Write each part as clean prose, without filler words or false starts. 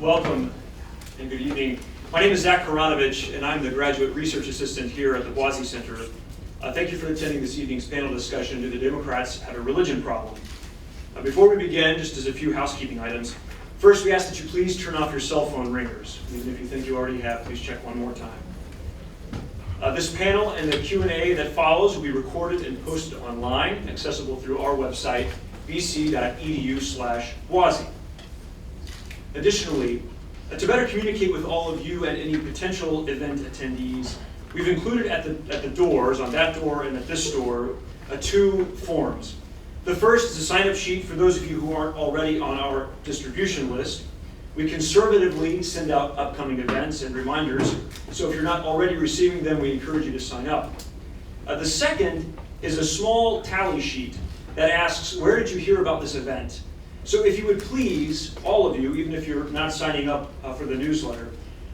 Welcome and good evening. My name is Zach Karanovich, and I'm the Graduate Research Assistant here at the Bwazzi Center. Thank you for attending this evening's panel discussion, Do the Democrats Have a Religion Problem? Before we begin, just as a few housekeeping items, first we ask that you please turn off your cell phone ringers. Even if you think you already have, please check one more time. This panel and the Q&A that follows will be recorded and posted online, accessible through our website, bc.edu/Bwazzi. Additionally, to better communicate with all of you and any potential event attendees, we've included at the doors, on that door and at this door, two forms. The first is a sign-up sheet for those of you who aren't already on our distribution list. We conservatively send out upcoming events and reminders, so if you're not already receiving them, we encourage you to sign up. The second is a small tally sheet that asks, where did you hear about this event? So if you would please, all of you, even if you're not signing up for the newsletter,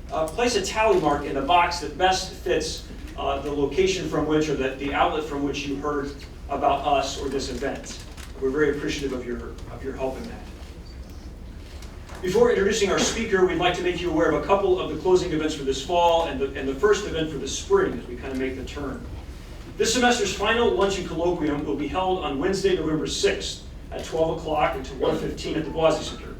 place a tally mark in the box that best fits the location from which, or the outlet from which you heard about us or this event. We're very appreciative of your help in that. Before introducing our speaker, we'd like to make you aware of a couple of the closing events for this fall and the first event for the spring as we kind of make the turn. This semester's final lunch and colloquium will be held on Wednesday, November 6th at 12 o'clock until 1:15 at the Bwazzi Center.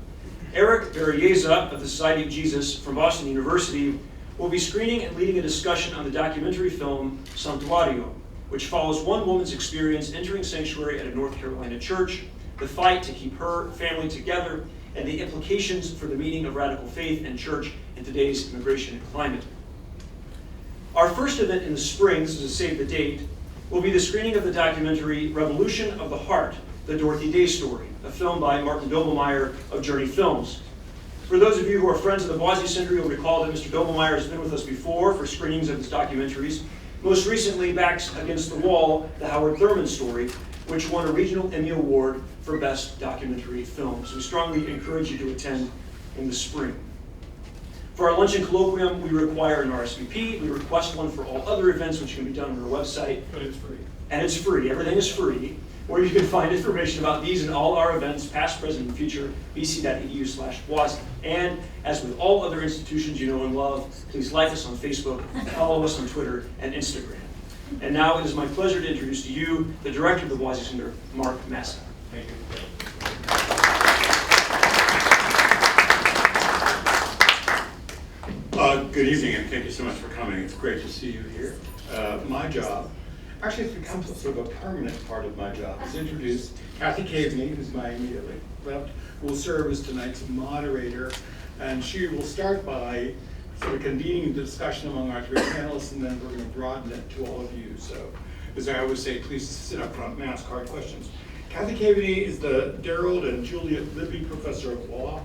Eric Berryeza of the Society of Jesus from Boston University will be screening and leading a discussion on the documentary film Santuario, which follows one woman's experience entering sanctuary at a North Carolina church, the fight to keep her family together, and the implications for the meaning of radical faith and church in today's immigration climate. Our first event in the spring, this is a save the date, will be the screening of the documentary Revolution of the Heart, the Dorothy Day Story, a film by Martin Doblmeier of Journey Films. For those of you who are friends of the Bwazzi Center, you'll recall that Mr. Doblmeier has been with us before for screenings of his documentaries, most recently Backs Against the Wall, the Howard Thurman story, which won a Regional Emmy Award for Best Documentary Film. So we strongly encourage you to attend in the spring. For our lunch and colloquium, we require an RSVP. We request one for all other events, which can be done on our website. But it's free. And it's free. Everything is free. Where you can find information about these and all our events, past, present, and future, bc.edu/Bwazzi. And as with all other institutions you know and love, please like us on Facebook, follow us on Twitter and Instagram. And now it is my pleasure to introduce to you the director of the Bwazzi Center, Mark Massa. Thank you. Good evening, and thank you so much for coming. It's great to see you here. My job, actually it's become sort of a permanent part of my job, is introduce Kathy Kaveny, who's my immediately left, who will serve as tonight's moderator, and she will start by sort of convening the discussion among our three panelists, and then we're going to broaden it to all of you. So, as I always say, please sit up front and ask hard questions. Kathy Kaveny is the Darrell and Juliet Libby Professor of Law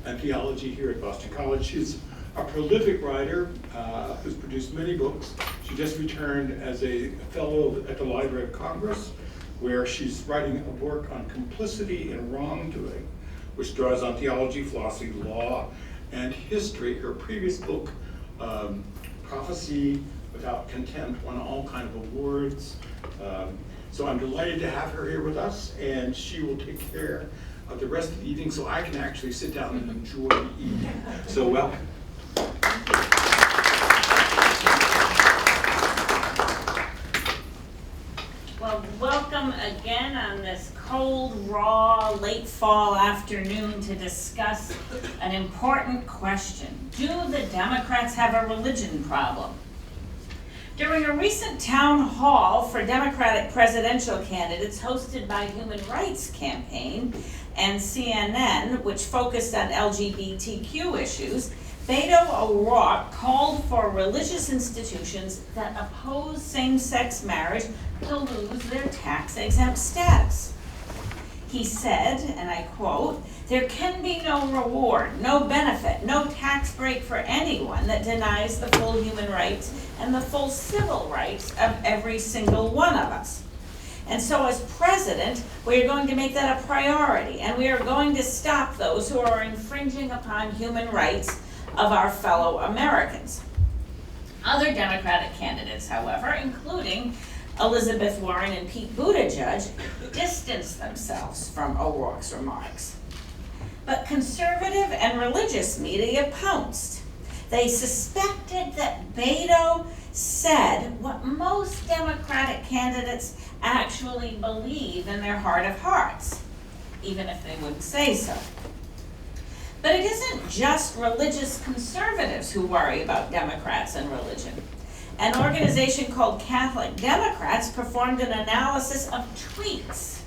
and Theology here at Boston College. She's a prolific writer who's produced many books. She just returned as a fellow at the Library of Congress, where she's writing a work on complicity in wrongdoing, which draws on theology, philosophy, law, and history. Her previous book, Prophecy Without Contempt, won all kind of awards. So I'm delighted to have her here with us, and she will take care of the rest of the evening so I can actually sit down and enjoy the evening. So welcome. Well, welcome again on this cold, raw, late fall afternoon to discuss an important question. Do the Democrats have a religion problem? During a recent town hall for Democratic presidential candidates hosted by Human Rights Campaign and CNN, which focused on LGBTQ issues, Beto O'Rourke called for religious institutions that oppose same-sex marriage to lose their tax-exempt status. He said, and I quote, "There can be no reward, no benefit, no tax break for anyone that denies the full human rights and the full civil rights of every single one of us. And so as president, we are going to make that a priority, and we are going to stop those who are infringing upon human rights of our fellow Americans." Other Democratic candidates, however, including Elizabeth Warren and Pete Buttigieg, distanced themselves from O'Rourke's remarks. But conservative and religious media pounced. They suspected that Beto said what most Democratic candidates actually believe in their heart of hearts, even if they wouldn't say so. But it isn't just religious conservatives who worry about Democrats and religion. An organization called Catholic Democrats performed an analysis of tweets.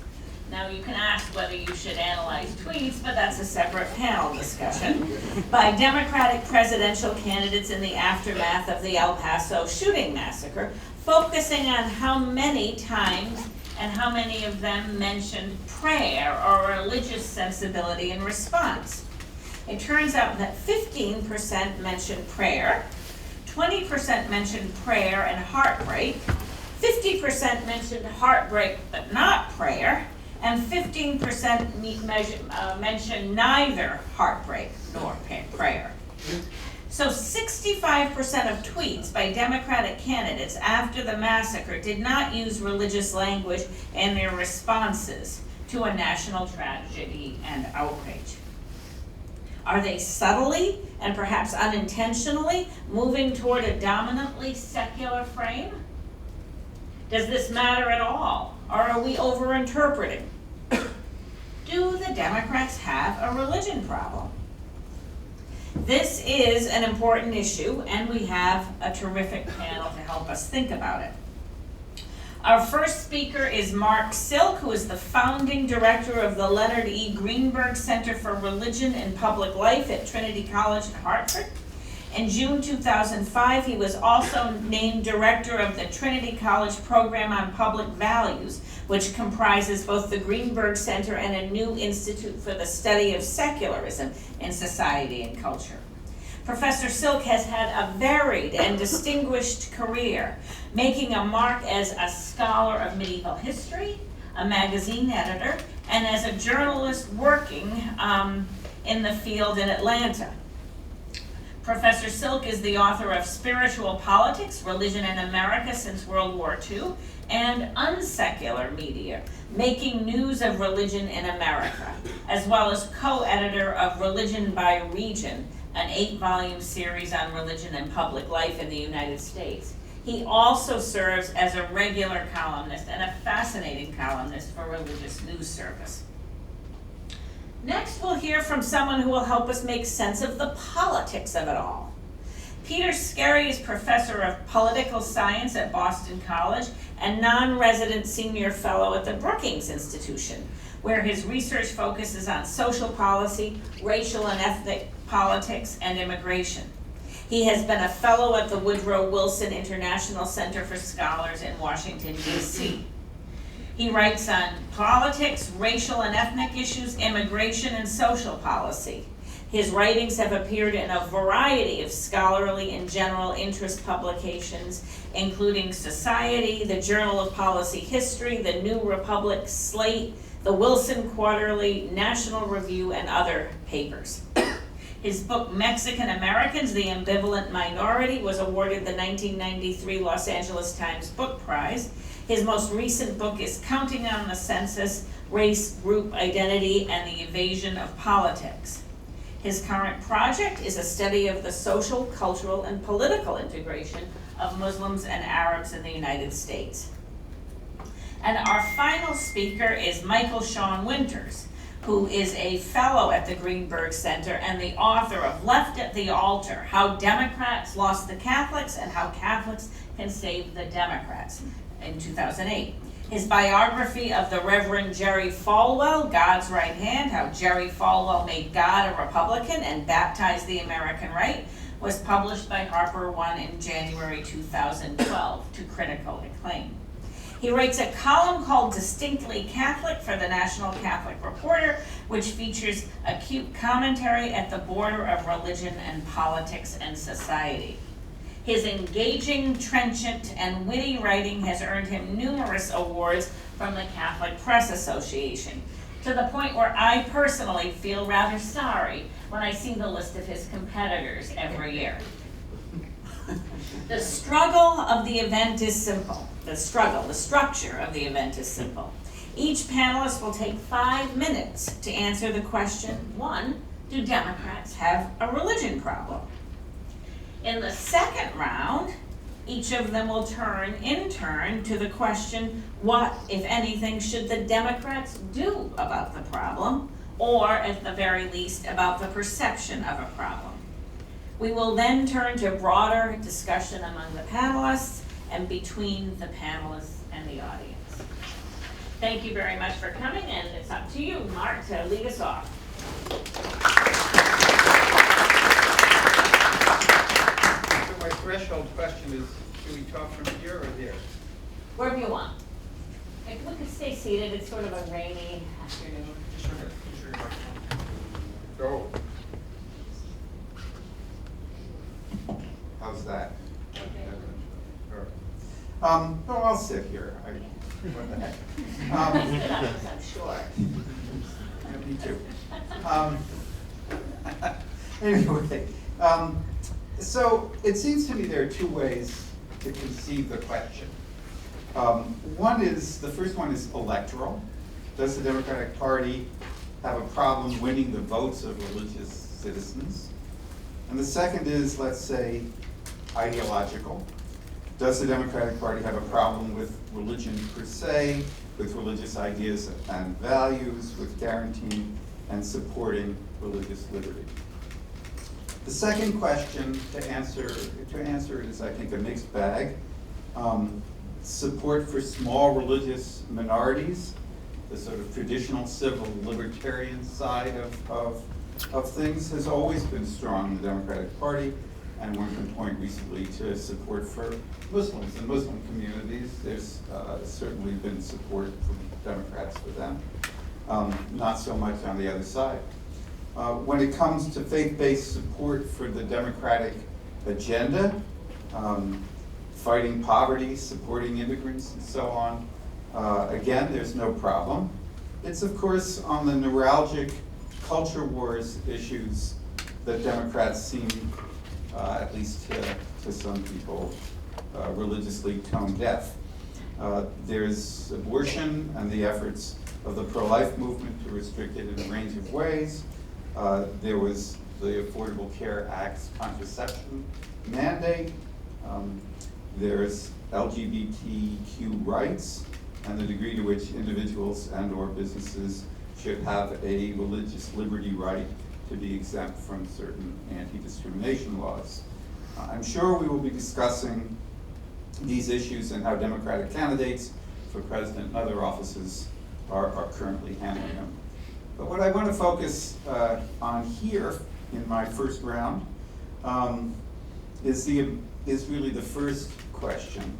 Now you can ask whether you should analyze tweets, but that's a separate panel discussion, by Democratic presidential candidates in the aftermath of the El Paso shooting massacre, focusing on how many times and how many of them mentioned prayer or religious sensibility in response. It turns out that 15% mentioned prayer, 20% mentioned prayer and heartbreak, 50% mentioned heartbreak but not prayer, and 15% mentioned neither heartbreak nor prayer. So 65% of tweets by Democratic candidates after the massacre did not use religious language in their responses to a national tragedy and outrage. Are they subtly and perhaps unintentionally moving toward a dominantly secular frame? Does this matter at all, or are we overinterpreting? Do the Democrats have a religion problem? This is an important issue, and we have a terrific panel to help us think about it. Our first speaker is Mark Silk, who is the founding director of the Leonard E. Greenberg Center for Religion and Public Life at Trinity College in Hartford. In June 2005, he was also named director of the Trinity College Program on Public Values, which comprises both the Greenberg Center and a new institute for the study of secularism in society and culture. Professor Silk has had a varied and distinguished career, making a mark as a scholar of medieval history, a magazine editor, and as a journalist working in the field in Atlanta. Professor Silk is the author of Spiritual Politics, Religion in America Since World War II, and Unsecular Media, Making News of Religion in America, as well as co-editor of Religion by Region, an 8-volume series on religion and public life in the United States. He also serves as a regular columnist and a fascinating columnist for Religious News Service. Next, we'll hear from someone who will help us make sense of the politics of it all. Peter Skerry is professor of political science at Boston College and non-resident senior fellow at the Brookings Institution, where his research focuses on social policy, racial and ethnic politics, and immigration. He has been a fellow at the Woodrow Wilson International Center for Scholars in Washington, D.C. He writes on politics, racial and ethnic issues, immigration, and social policy. His writings have appeared in a variety of scholarly and general interest publications, including Society, the Journal of Policy History, the New Republic, Slate, the Wilson Quarterly, National Review, and other papers. His book, Mexican Americans, The Ambivalent Minority, was awarded the 1993 Los Angeles Times Book Prize. His most recent book is Counting on the Census, Race, Group Identity, and the Evasion of Politics. His current project is a study of the social, cultural, and political integration of Muslims and Arabs in the United States. And our final speaker is Michael Sean Winters, who is a fellow at the Greenberg Center and the author of Left at the Altar, How Democrats Lost the Catholics and How Catholics Can Save the Democrats, in 2008. His biography of the Reverend Jerry Falwell, God's Right Hand, How Jerry Falwell Made God a Republican and Baptized the American Right, was published by Harper One in January 2012 to critical acclaim. He writes a column called Distinctly Catholic for the National Catholic Reporter, which features acute commentary at the border of religion and politics and society. His engaging, trenchant, and witty writing has earned him numerous awards from the Catholic Press Association, to the point where I personally feel rather sorry when I see the list of his competitors every year. The struggle of the event is simple. The structure of the event is simple. Each panelist will take 5 minutes to answer the question, 1, do Democrats have a religion problem? In the second round, each of them will turn in turn to the question, what, if anything, should the Democrats do about the problem, or at the very least, about the perception of a problem? We will then turn to broader discussion among the panelists and between the panelists and the audience. Thank you very much for coming, and it's up to you, Mark, to lead us off. So my threshold question is, do we talk from here or there? Wherever you want. If we could stay seated, it's sort of a rainy afternoon. Go. How's that? Okay. Well, I'll sit here. What the heck? I'm sure. Yeah, me too. Anyway, so it seems to me there are 2 ways to conceive the question. The first one is electoral. Does the Democratic Party have a problem winning the votes of religious citizens? And the second is, let's say, ideological. Does the Democratic Party have a problem with religion per se, with religious ideas and values, with guaranteeing and supporting religious liberty? The second question, to answer it is, I think, a mixed bag. Support for small religious minorities, the sort of traditional civil libertarian side of things, has always been strong in the Democratic Party. And one can point recently to support for Muslims and Muslim communities. There's certainly been support from Democrats for them. Not so much on the other side. When it comes to faith-based support for the Democratic agenda, fighting poverty, supporting immigrants, and so on, again, there's no problem. It's, of course, on the neuralgic culture wars issues that Democrats seem, at least to some people, religiously tone deaf. There's abortion and the efforts of the pro-life movement to restrict it in a range of ways. There was the Affordable Care Act's contraception mandate. There's LGBTQ rights and the degree to which individuals and/or businesses should have a religious liberty right to be exempt from certain anti-discrimination laws. I'm sure we will be discussing these issues and how Democratic candidates for president and other offices are currently handling them. But what I want to focus on here in my first round is really the first question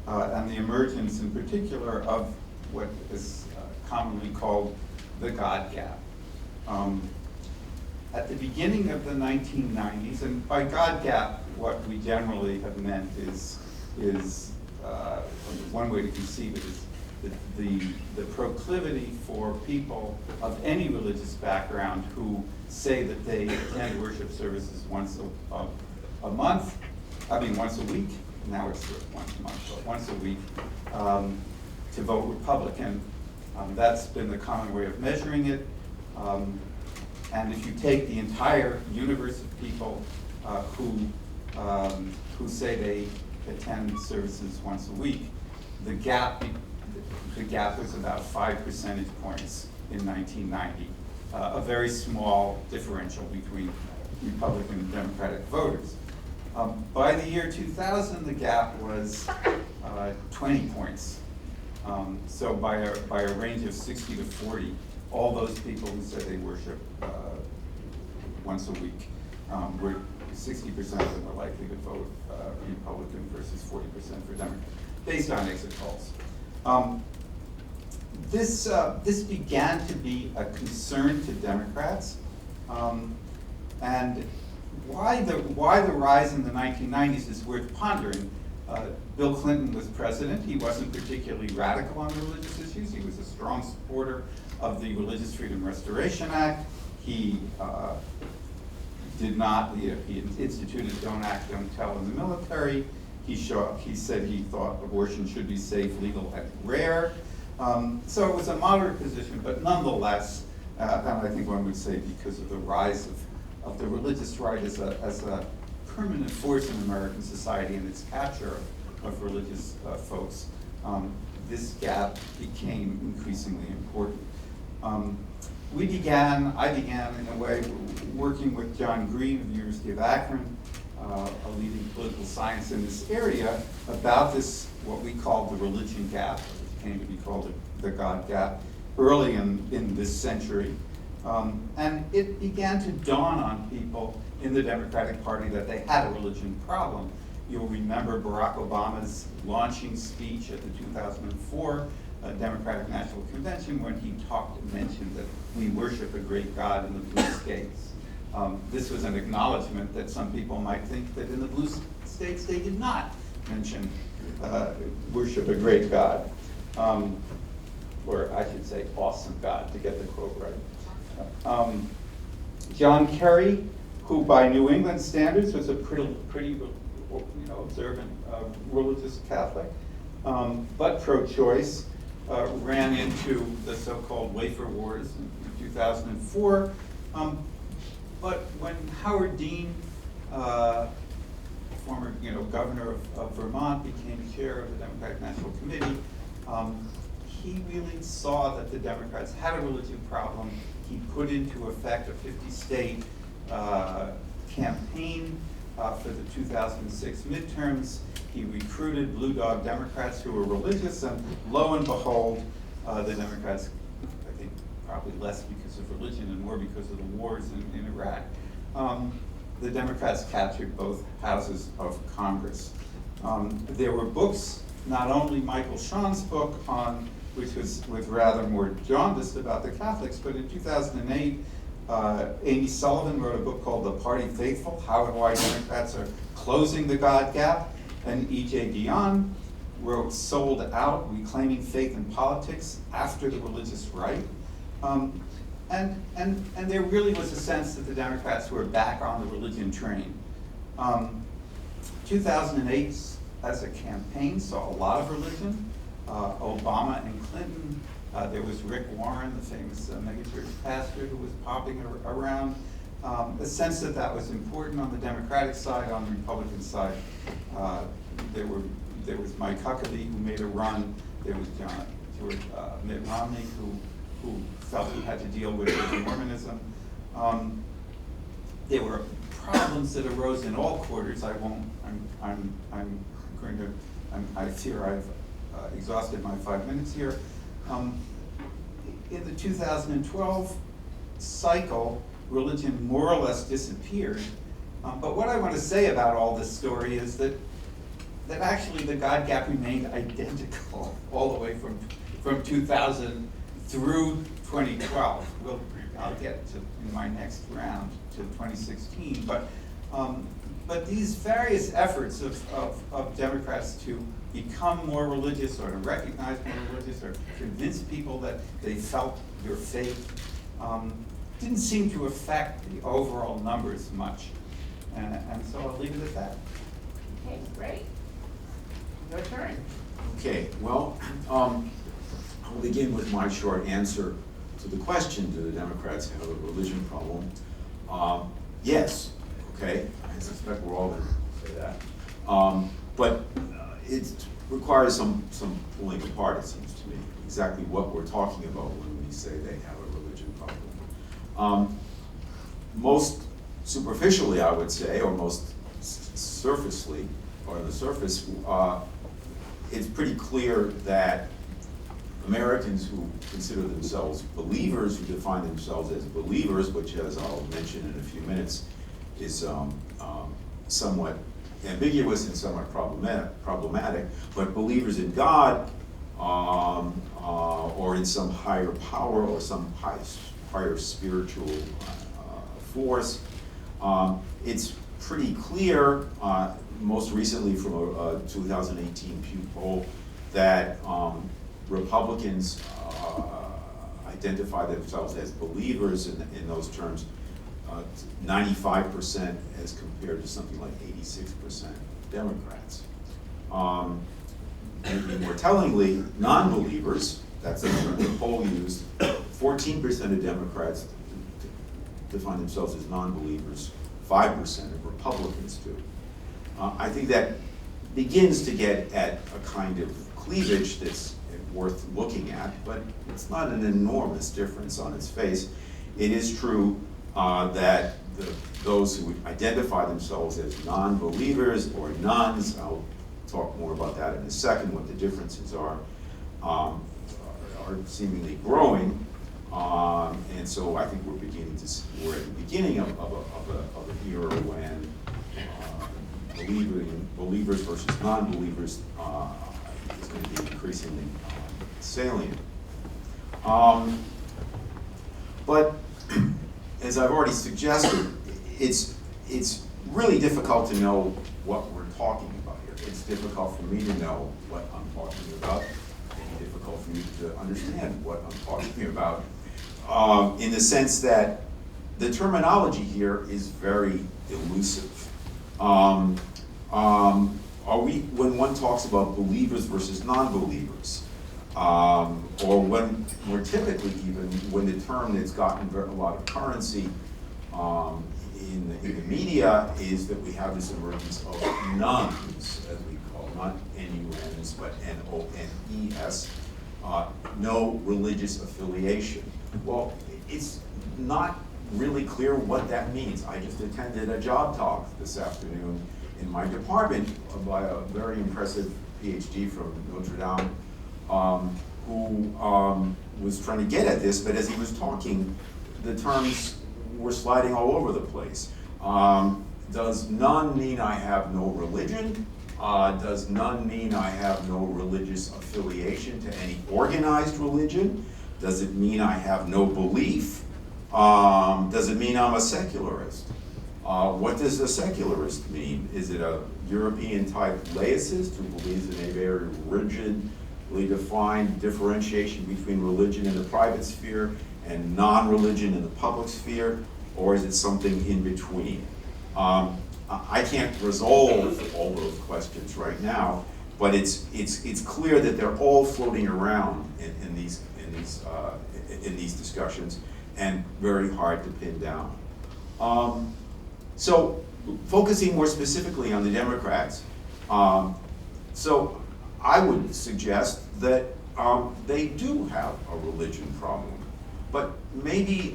and the emergence in particular of what is commonly called the God gap. At the beginning of the 1990s, and by God gap, what we generally have meant is one way to conceive it is the proclivity for people of any religious background who say that they attend worship services once a month, once a week, now it's once a month, but once a week, to vote Republican. That's been the common way of measuring it. And if you take the entire universe of people who say they attend services once a week, the gap was about 5 percentage points in 1990, a very small differential between Republican and Democratic voters. By the year 2000, the gap was 20 points. So by a range of 60 to 40, all those people who said they worship once a week, 60% of them were likely to vote Republican versus 40% for Democrat, based on exit polls. This began to be a concern to Democrats, and why the rise in the 1990s is worth pondering. Bill Clinton was president. He wasn't particularly radical on religious issues. He was a strong supporter of the Religious Freedom Restoration Act. He he instituted Don't Act, Don't Tell in the military. He said he thought abortion should be safe, legal, and rare. So it was a moderate position, but nonetheless, and I think one would say because of the rise of the religious right as a permanent force in American society and its capture of religious folks, this gap became increasingly important. I began in a way working with John Green of the University of Akron, a leading political science in this area, about this, what we called the religion gap, which came to be called the God gap, early in this century. And it began to dawn on people in the Democratic Party that they had a religion problem. You'll remember Barack Obama's launching speech at the 2004 Democratic National Convention when he mentioned that we worship a great God in the blue states. This was an acknowledgement that some people might think that in the blue states they did not mention worship a great God. Or I should say awesome God, to get the quote right. John Kerry, who by New England standards was a pretty observant religious Catholic, but pro-choice, ran into the so-called wafer wars in 2004. But when Howard Dean, former governor of Vermont, became chair of the Democratic National Committee, he really saw that the Democrats had a religion problem. He put into effect a 50-state campaign for the 2006 midterms. He recruited Blue Dog Democrats who were religious, and lo and behold, the Democrats, I think probably less because of religion and more because of the wars in Iraq, the Democrats captured both houses of Congress. There were books, not only Michael Schon's book which was rather more jaundiced about the Catholics, but in 2008, Amy Sullivan wrote a book called The Party Faithful, How and Why Democrats Are Closing the God Gap, and E.J. Dionne wrote Sold Out, Reclaiming Faith in Politics After the Religious Right. And there really was a sense that the Democrats were back on the religion train. 2008, as a campaign, saw a lot of religion. Obama and Clinton. There was Rick Warren, the famous megachurch pastor who was popping around. A sense that was important on the Democratic side. On the Republican side, there was Mike Huckabee who made a run. There was Mitt Romney who felt he had to deal with Mormonism. There were problems that arose in all quarters. I fear I've exhausted my 5 minutes here. In the 2012 cycle, religion more or less disappeared. But what I want to say about all this story is that actually the God gap remained identical all the way from 2000 through 2012. I'll get to in my next round to 2016. But these various efforts of Democrats to become more religious or to recognize more religious or convince people that they felt your faith didn't seem to affect the overall numbers much. And so I'll leave it at that. Okay, great. Your turn. Okay, well, I'll begin with my short answer to the question, do the Democrats have a religion problem? Yes, okay, I suspect we're all going to say that. But it requires some pulling apart, it seems to me, exactly what we're talking about when we say they have a religion problem. Most superficially, I would say, or most surfacely, or on the surface, it's pretty clear that Americans who consider themselves believers, who define themselves as believers, which, as I'll mention in a few minutes, is somewhat ambiguous and somewhat problematic, but believers in God or in some higher power or some higher spiritual force, it's pretty clear, most recently from a 2018 Pew poll, that Republicans identify themselves as believers in those terms, 95% as compared to something like 86% Democrats. Maybe more tellingly, non-believers, that's the term the poll used, 14% of Democrats define themselves as non-believers, 5% of Republicans do. I think that begins to get at a kind of cleavage that's worth looking at, but it's not an enormous difference on its face. It is true that those who identify themselves as non-believers or nuns, I'll talk more about that in a second, what the differences are seemingly growing. And so I think we're at the beginning of an era when believers versus non-believers is going to be increasingly salient. But as I've already suggested, it's really difficult to know what we're talking about here. It's difficult for me to know what I'm talking about. It's difficult for me to understand what I'm talking about, in the sense that the terminology here is very elusive. When one talks about believers versus non-believers, or when more typically even when the term that's gotten a lot of currency in the media is that we have this emergence of nuns, as we call, not N-U-Ns, but N-O-N-E-S, no religious affiliation. Well, it's not really clear what that means. I just attended a job talk this afternoon in my department by a very impressive PhD from Notre Dame, who was trying to get at this, but as he was talking, the terms were sliding all over the place. Does none mean I have no religion? Does none mean I have no religious affiliation to any organized religion? Does it mean I have no belief? Does it mean I'm a secularist? What does a secularist mean? Is it a European-type laicist who believes in a very rigidly defined differentiation between religion in the private sphere and non-religion in the public sphere, or is it something in between? I can't resolve all those questions right now, but it's clear that they're all floating around in these discussions and very hard to pin down. So focusing more specifically on the Democrats, so I would suggest that they do have a religion problem, but maybe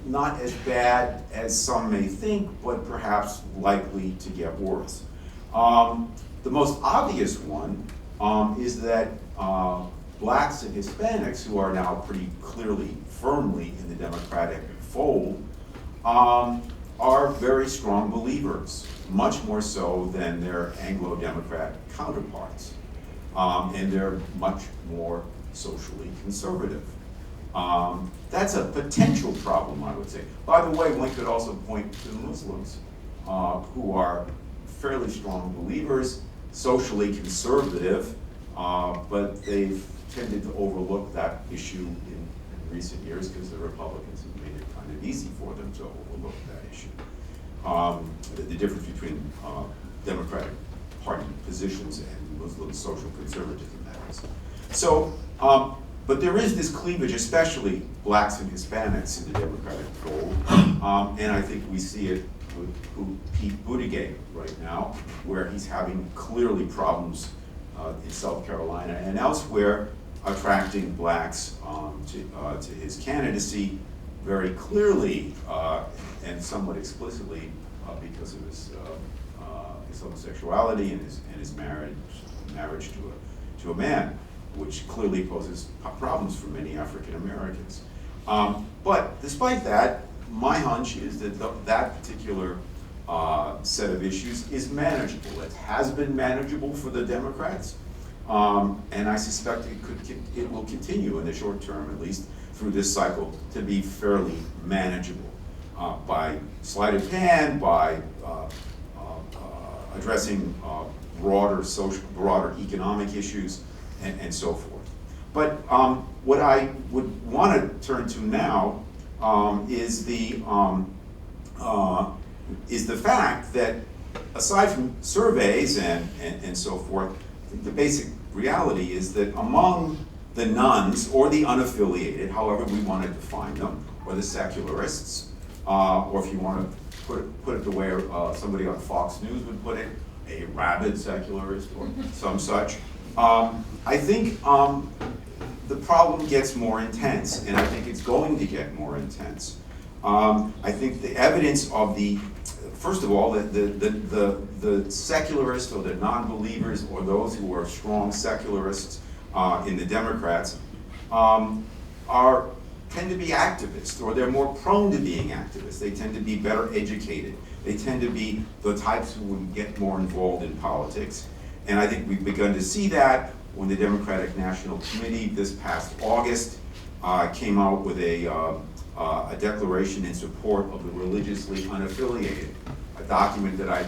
not as bad as some may think, but perhaps likely to get worse. The most obvious one is that blacks and Hispanics, who are now pretty clearly, firmly in the Democratic fold, are very strong believers, much more so than their Anglo-Democrat counterparts. And they're much more socially conservative. That's a potential problem, I would say. By the way, one could also point to Muslims, who are fairly strong believers, socially conservative, but they've tended to overlook that issue in recent years because the Republicans have made it kind of easy for them to overlook that issue. The difference between Democratic Party positions and Muslim social conservatism matters. So, but there is this cleavage, especially blacks and Hispanics in the Democratic fold, and I think we see it with Pete Buttigieg right now, where he's having clearly problems in South Carolina and elsewhere, attracting blacks to his candidacy very clearly and somewhat explicitly because of his homosexuality and his marriage to a man, which clearly poses problems for many African Americans. But despite that, my hunch is that that particular set of issues is manageable. It has been manageable for the Democrats, and I suspect it will continue in the short term, at least through this cycle, to be fairly manageable by sleight of hand, by addressing broader economic issues, and so forth. But what I would want to turn to now is the fact that aside from surveys and so forth, I think the basic reality is that among the nuns or the unaffiliated, however we want to define them, or the secularists, or if you want to put it the way somebody on Fox News would put it, a rabid secularist or some such. I think the problem gets more intense, and I think it's going to get more intense. I think the evidence of first of all, the secularists or the non-believers or those who are strong secularists in the Democrats tend to be activists, or they're more prone to being activists. They tend to be better educated. They tend to be the types who would get more involved in politics. And I think we've begun to see that when the Democratic National Committee this past August came out with a declaration in support of the religiously unaffiliated, a document that I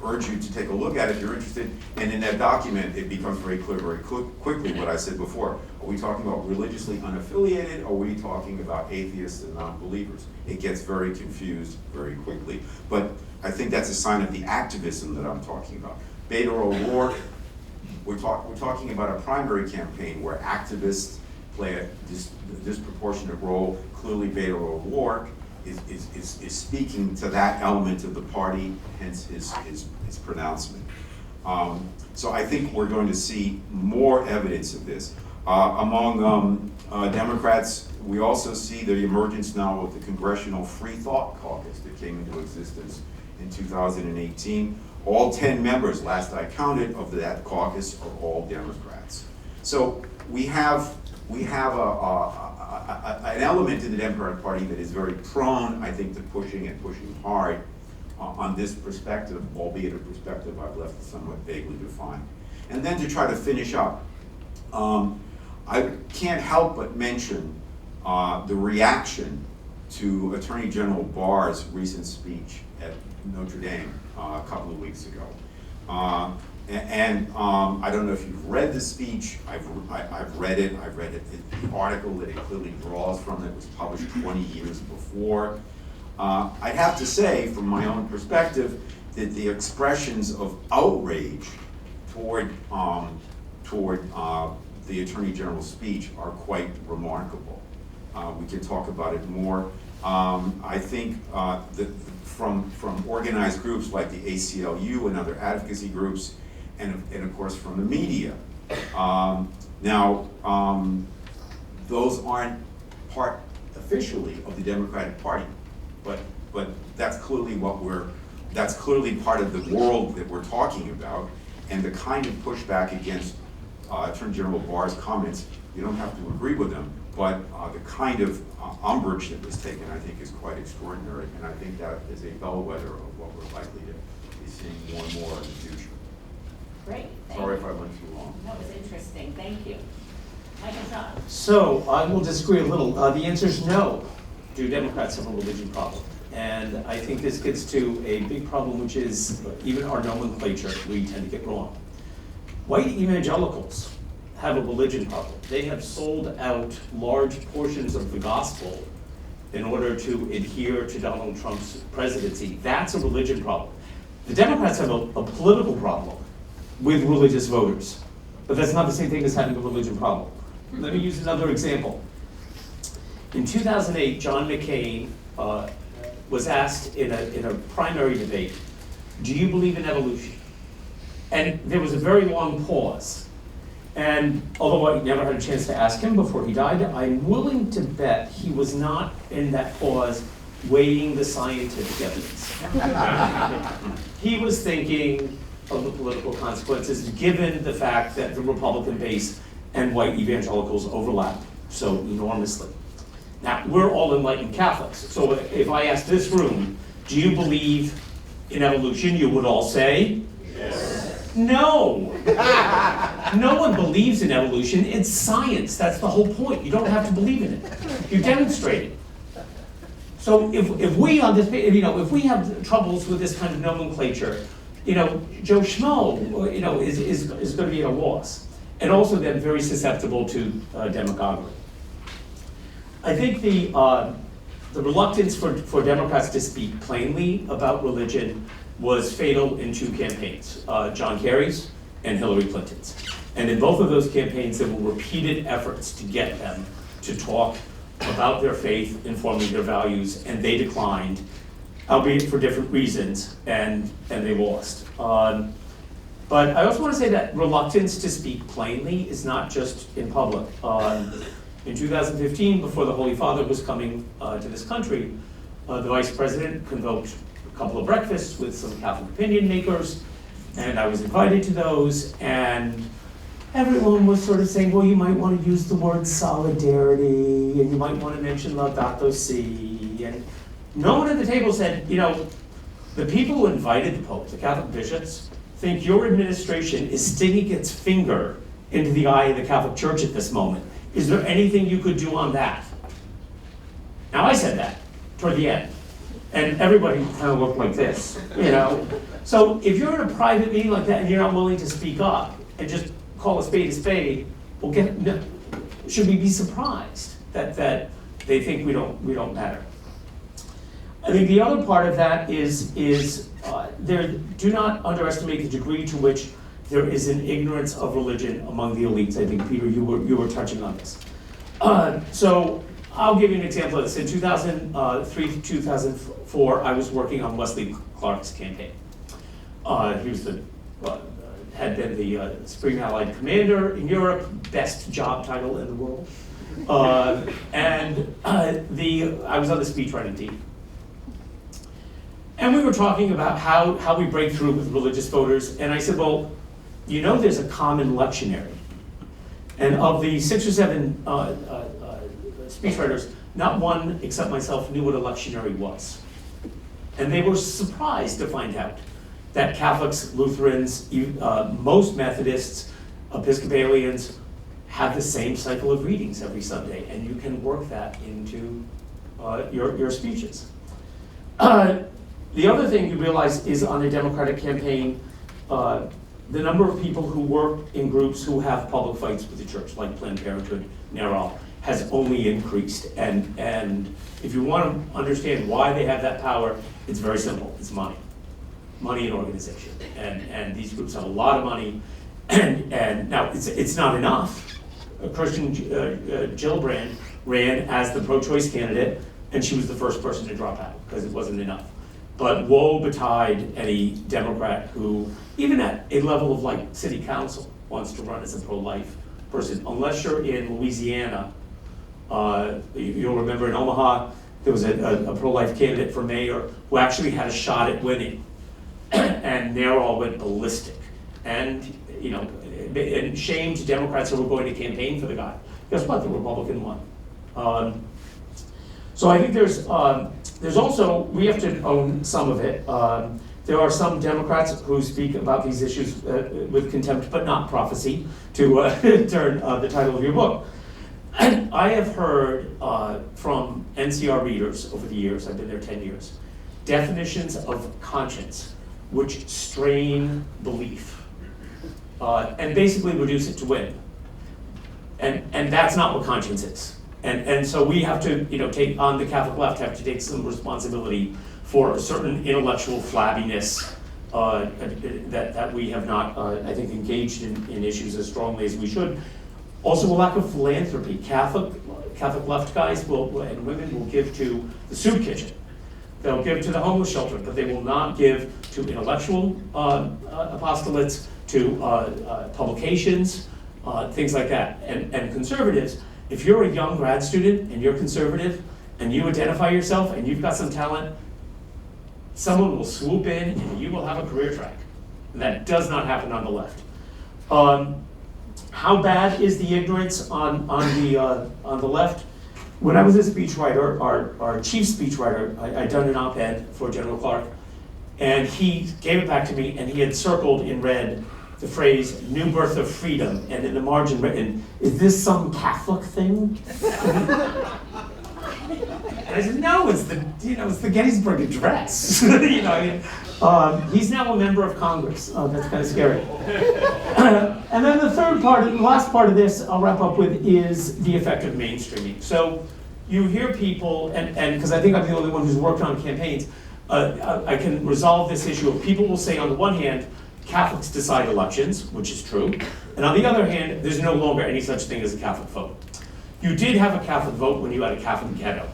urge you to take a look at if you're interested. And in that document, it becomes very clear very quickly what I said before. Are we talking about religiously unaffiliated, or are we talking about atheists and non-believers? It gets very confused very quickly. But I think that's a sign of the activism that I'm talking about. Beto O'Rourke, we're talking about a primary campaign where activists play a disproportionate role. Clearly, Beto O'Rourke is speaking to that element of the party, hence his pronouncement. So I think we're going to see more evidence of this. Among Democrats, we also see the emergence now of the Congressional Free Thought Caucus that came into existence in 2018. All 10 members, last I counted, of that caucus are all Democrats. So we have an element in the Democratic Party that is very prone, I think, to pushing hard on this perspective, albeit a perspective I've left somewhat vaguely defined. And then to try to finish up, I can't help but mention the reaction to Attorney General Barr's recent speech at Notre Dame a couple of weeks ago. I don't know if you've read the speech. I've read it. I've read it. The article that it clearly draws from that was published 20 years before. I'd have to say, from my own perspective, that the expressions of outrage toward the Attorney General's speech are quite remarkable. We can talk about it more. I think that from organized groups like the ACLU and other advocacy groups, and of course from the media. Now, those aren't part officially of the Democratic Party, but that's clearly that's clearly part of the world that we're talking about, and the kind of pushback against Attorney General Barr's comments. You don't have to agree with them, but the kind of umbrage that was taken, I think, is quite extraordinary, and I think that is a bellwether of what we're likely to be seeing more and more in the future. Great. Sorry if I went too long. That was interesting. Thank you. Michael John. So I will disagree a little. The answer is no. Do Democrats have a religion problem? And I think this gets to a big problem, which is even our nomenclature we tend to get wrong. White evangelicals have a religion problem. They have sold out large portions of the gospel in order to adhere to Donald Trump's presidency. That's a religion problem. The Democrats have a political problem with religious voters, but that's not the same thing as having a religion problem. Let me use another example. In 2008, John McCain was asked in a primary debate, do you believe in evolution? And there was a very long pause. And although I never had a chance to ask him before he died, I'm willing to bet he was not in that pause weighing the scientific evidence. He was thinking of the political consequences given the fact that the Republican base and white evangelicals overlap so enormously. Now, we're all enlightened Catholics, so if I asked this room, do you believe in evolution, you would all say? Yes. No! No one believes in evolution, it's science, that's the whole point. You don't have to believe in it. You demonstrate it. So if we if we have troubles with this kind of nomenclature, Joe Schmo, is going to be at a loss, and also then very susceptible to demagoguery. I think the reluctance for Democrats to speak plainly about religion was fatal in two campaigns, John Kerry's and Hillary Clinton's. And in both of those campaigns, there were repeated efforts to get them to talk about their faith, informing their values, and they declined, albeit for different reasons, and they lost. But I also want to say that reluctance to speak plainly is not just in public. In 2015, before the Holy Father was coming to this country, the Vice President convoked a couple of breakfasts with some Catholic opinion makers, and I was invited to those, and everyone was sort of saying, well, you might want to use the word solidarity, and you might want to mention Laudato Si, and no one at the table said, you know, the people who invited the Pope, the Catholic bishops, think your administration is sticking its finger into the eye of the Catholic Church at this moment. Is there anything you could do on that? Now, I said that toward the end, and everybody kind of looked like this, you know? So if you're in a private meeting like that and you're not willing to speak up and just call a spade, well, should we be surprised that they think we don't matter? I think the other part of that is do not underestimate the degree to which there is an ignorance of religion among the elites. I think, Peter, you were touching on this. So I'll give you an example of this. In 2003 to 2004, I was working on Wesley Clark's campaign. He was had been the Supreme Allied Commander in Europe, best job title in the world. I was on the speechwriting team. And we were talking about how we break through with religious voters, and I said, well, you know there's a common lectionary. And of the 6 or 7 speechwriters, not one except myself knew what a lectionary was. And they were surprised to find out that Catholics, Lutherans, most Methodists, Episcopalians have the same cycle of readings every Sunday, and you can work that into your speeches. The other thing you realize is on a Democratic campaign, the number of people who work in groups who have public fights with the church, like Planned Parenthood, NARAL, has only increased. And if you want to understand why they have that power, it's very simple. It's money and organization. And these groups have a lot of money. And now it's not enough. Christian Gillibrand ran as the pro-choice candidate, and she was the first person to drop out because it wasn't enough. But woe betide any Democrat who, even at a level of like city council, wants to run as a pro-life person. Unless you're in Louisiana, you'll remember in Omaha, there was a pro-life candidate for mayor who actually had a shot at winning. And NARAL went ballistic. And, you know, and shame to Democrats who were going to campaign for the guy. Guess what? The Republican won. So I think there's also, we have to own some of it. There are some Democrats who speak about these issues with contempt, but not prophecy, to turn the title of your book. And I have heard from NCR readers over the years, I've been there 10 years, definitions of conscience which strain belief and basically reduce it to whim. And that's not what conscience is. And so we have to, you know, take on the Catholic left, have to take some responsibility for a certain intellectual flabbiness that we have not, I think, engaged in issues as strongly as we should. Also, a lack of philanthropy. Catholic left guys and women will give to the soup kitchen. They'll give to the homeless shelter, but they will not give to intellectual apostolates, to publications, things like that. And conservatives, if you're a young grad student and you're conservative and you identify yourself and you've got some talent, someone will swoop in and you will have a career track. And that does not happen on the left. How bad is the ignorance on the left? When I was a speechwriter, our chief speechwriter, I'd done an op-ed for General Clark, and he gave it back to me, and he had circled in red the phrase "new birth of freedom," and in the margin written, "Is this some Catholic thing?" And I said, "No, it's the Gettysburg Address." He's now a member of Congress. That's kind of scary. And then the last part of this I'll wrap up with is the effect of mainstreaming. So you hear people, and because I think I'm the only one who's worked on campaigns, I can resolve this issue of people will say on the one hand, Catholics decide elections, which is true. And on the other hand, there's no longer any such thing as a Catholic vote. You did have a Catholic vote when you had a Catholic ghetto.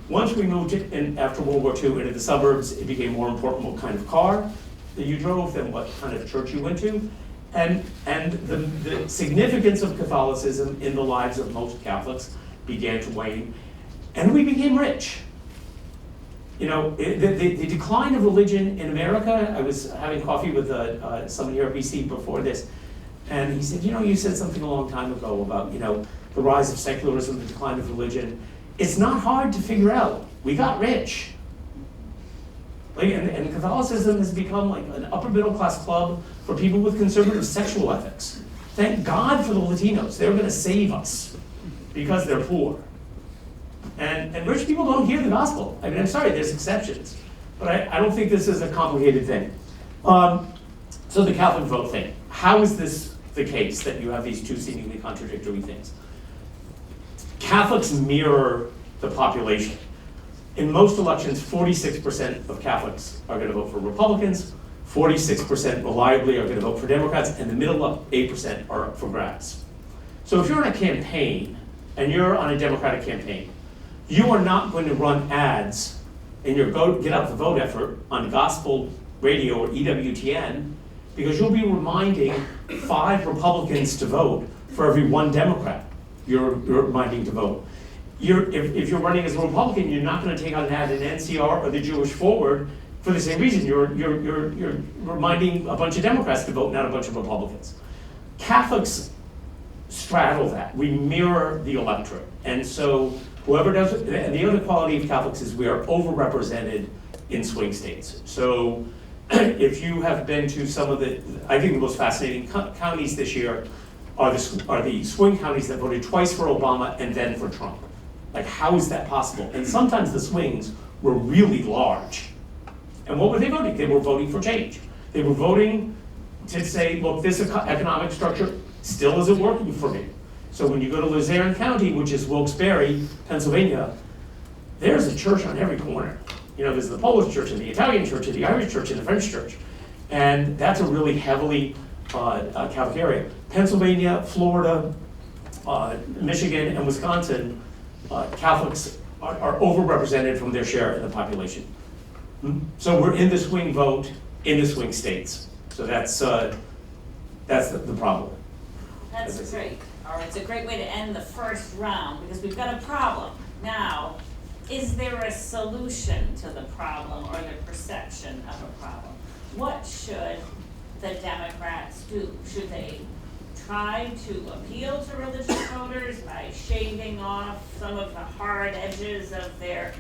Once we moved in after World War II into the suburbs, it became more important what kind of car that you drove than what kind of church you went to. And the significance of Catholicism in the lives of most Catholics began to wane, and we became rich. You know, the decline of religion in America, I was having coffee with someone here at BC before this, and he said, you know, you said something a long time ago about, you know, the rise of secularism, the decline of religion. It's not hard to figure out. We got rich. Like, and Catholicism has become like an upper middle class club for people with conservative sexual ethics. Thank God for the Latinos. They're gonna save us because they're poor. And rich people don't hear the gospel. I mean, I'm sorry, there's exceptions, but I don't think this is a complicated thing. So the Catholic vote thing. How is this the case that you have these two seemingly contradictory things? Catholics mirror the population. In most elections, 46% of Catholics are going to vote for Republicans, 46% reliably are going to vote for Democrats, and the middle up 8% are up for grabs. So if you're in a campaign, and you're on a Democratic campaign, you are not going to run ads in your get out the vote effort on gospel radio or EWTN, because you'll be reminding 5 Republicans to vote for every 1 Democrat you're reminding to vote. If you're running as a Republican, you're not going to take out an ad in NCR or the Jewish Forward for the same reason. You're reminding a bunch of Democrats to vote, not a bunch of Republicans. Catholics straddle that. We mirror the electorate. And so whoever does it, and the other quality of Catholics is we are overrepresented in swing states. So if you have been to some of the, I think the most fascinating counties this year are the swing counties that voted twice for Obama and then for Trump. Like, how is that possible? And sometimes the swings were really large. And what were they voting? They were voting for change. They were voting to say, look, this economic structure still isn't working for me. So when you go to Luzerne County, which is Wilkes-Barre, Pennsylvania, there's a church on every corner. You know, there's the Polish church and the Italian church and the Irish church and the French church. And that's a really heavily Catholic area. Pennsylvania, Florida, Michigan, and Wisconsin, Catholics are overrepresented from their share in the population. So we're in the swing vote in the swing states. So that's the problem. That's great. All right, it's a great way to end the first round because we've got a problem. Now, is there a solution to the problem or the perception of a problem? What should the Democrats do? Should they try to appeal to religious voters by shaving off some of the hard edges of their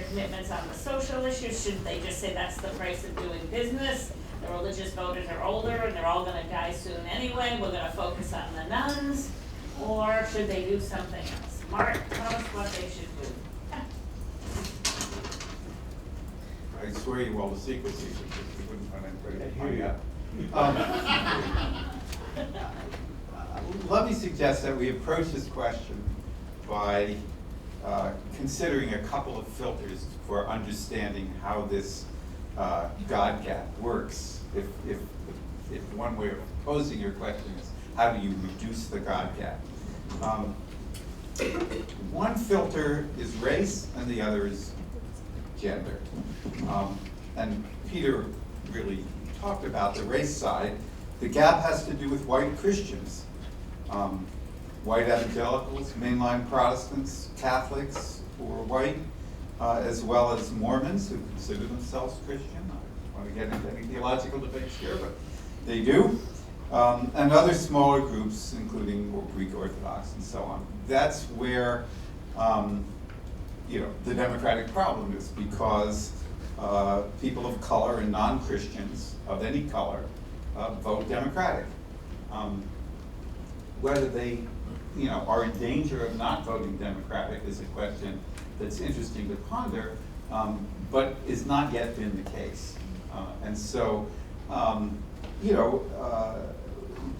commitments on the social issues? Should they just say that's the price of doing business? The religious voters are older and they're all gonna die soon anyway, we're gonna focus on the nuns? Or should they do something else? Mark, tell us what they should do. I swear you all the secrecy, because we wouldn't want anybody to find out. Let me suggest that we approach this question by considering a couple of filters for understanding how this God gap works. If one way of posing your question is, how do you reduce the God gap? One filter is race and the other is gender. And Peter really talked about the race side. The gap has to do with white Christians, white evangelicals, mainline Protestants, Catholics who are white, as well as Mormons who consider themselves Christian. I don't want to get into any theological debates here, but they do. And other smaller groups, including Greek Orthodox and so on. That's where the democratic problem is, because people of color and non-Christians of any color vote Democratic. Whether they are in danger of not voting Democratic is a question that's interesting to ponder, but is not yet been the case. And so,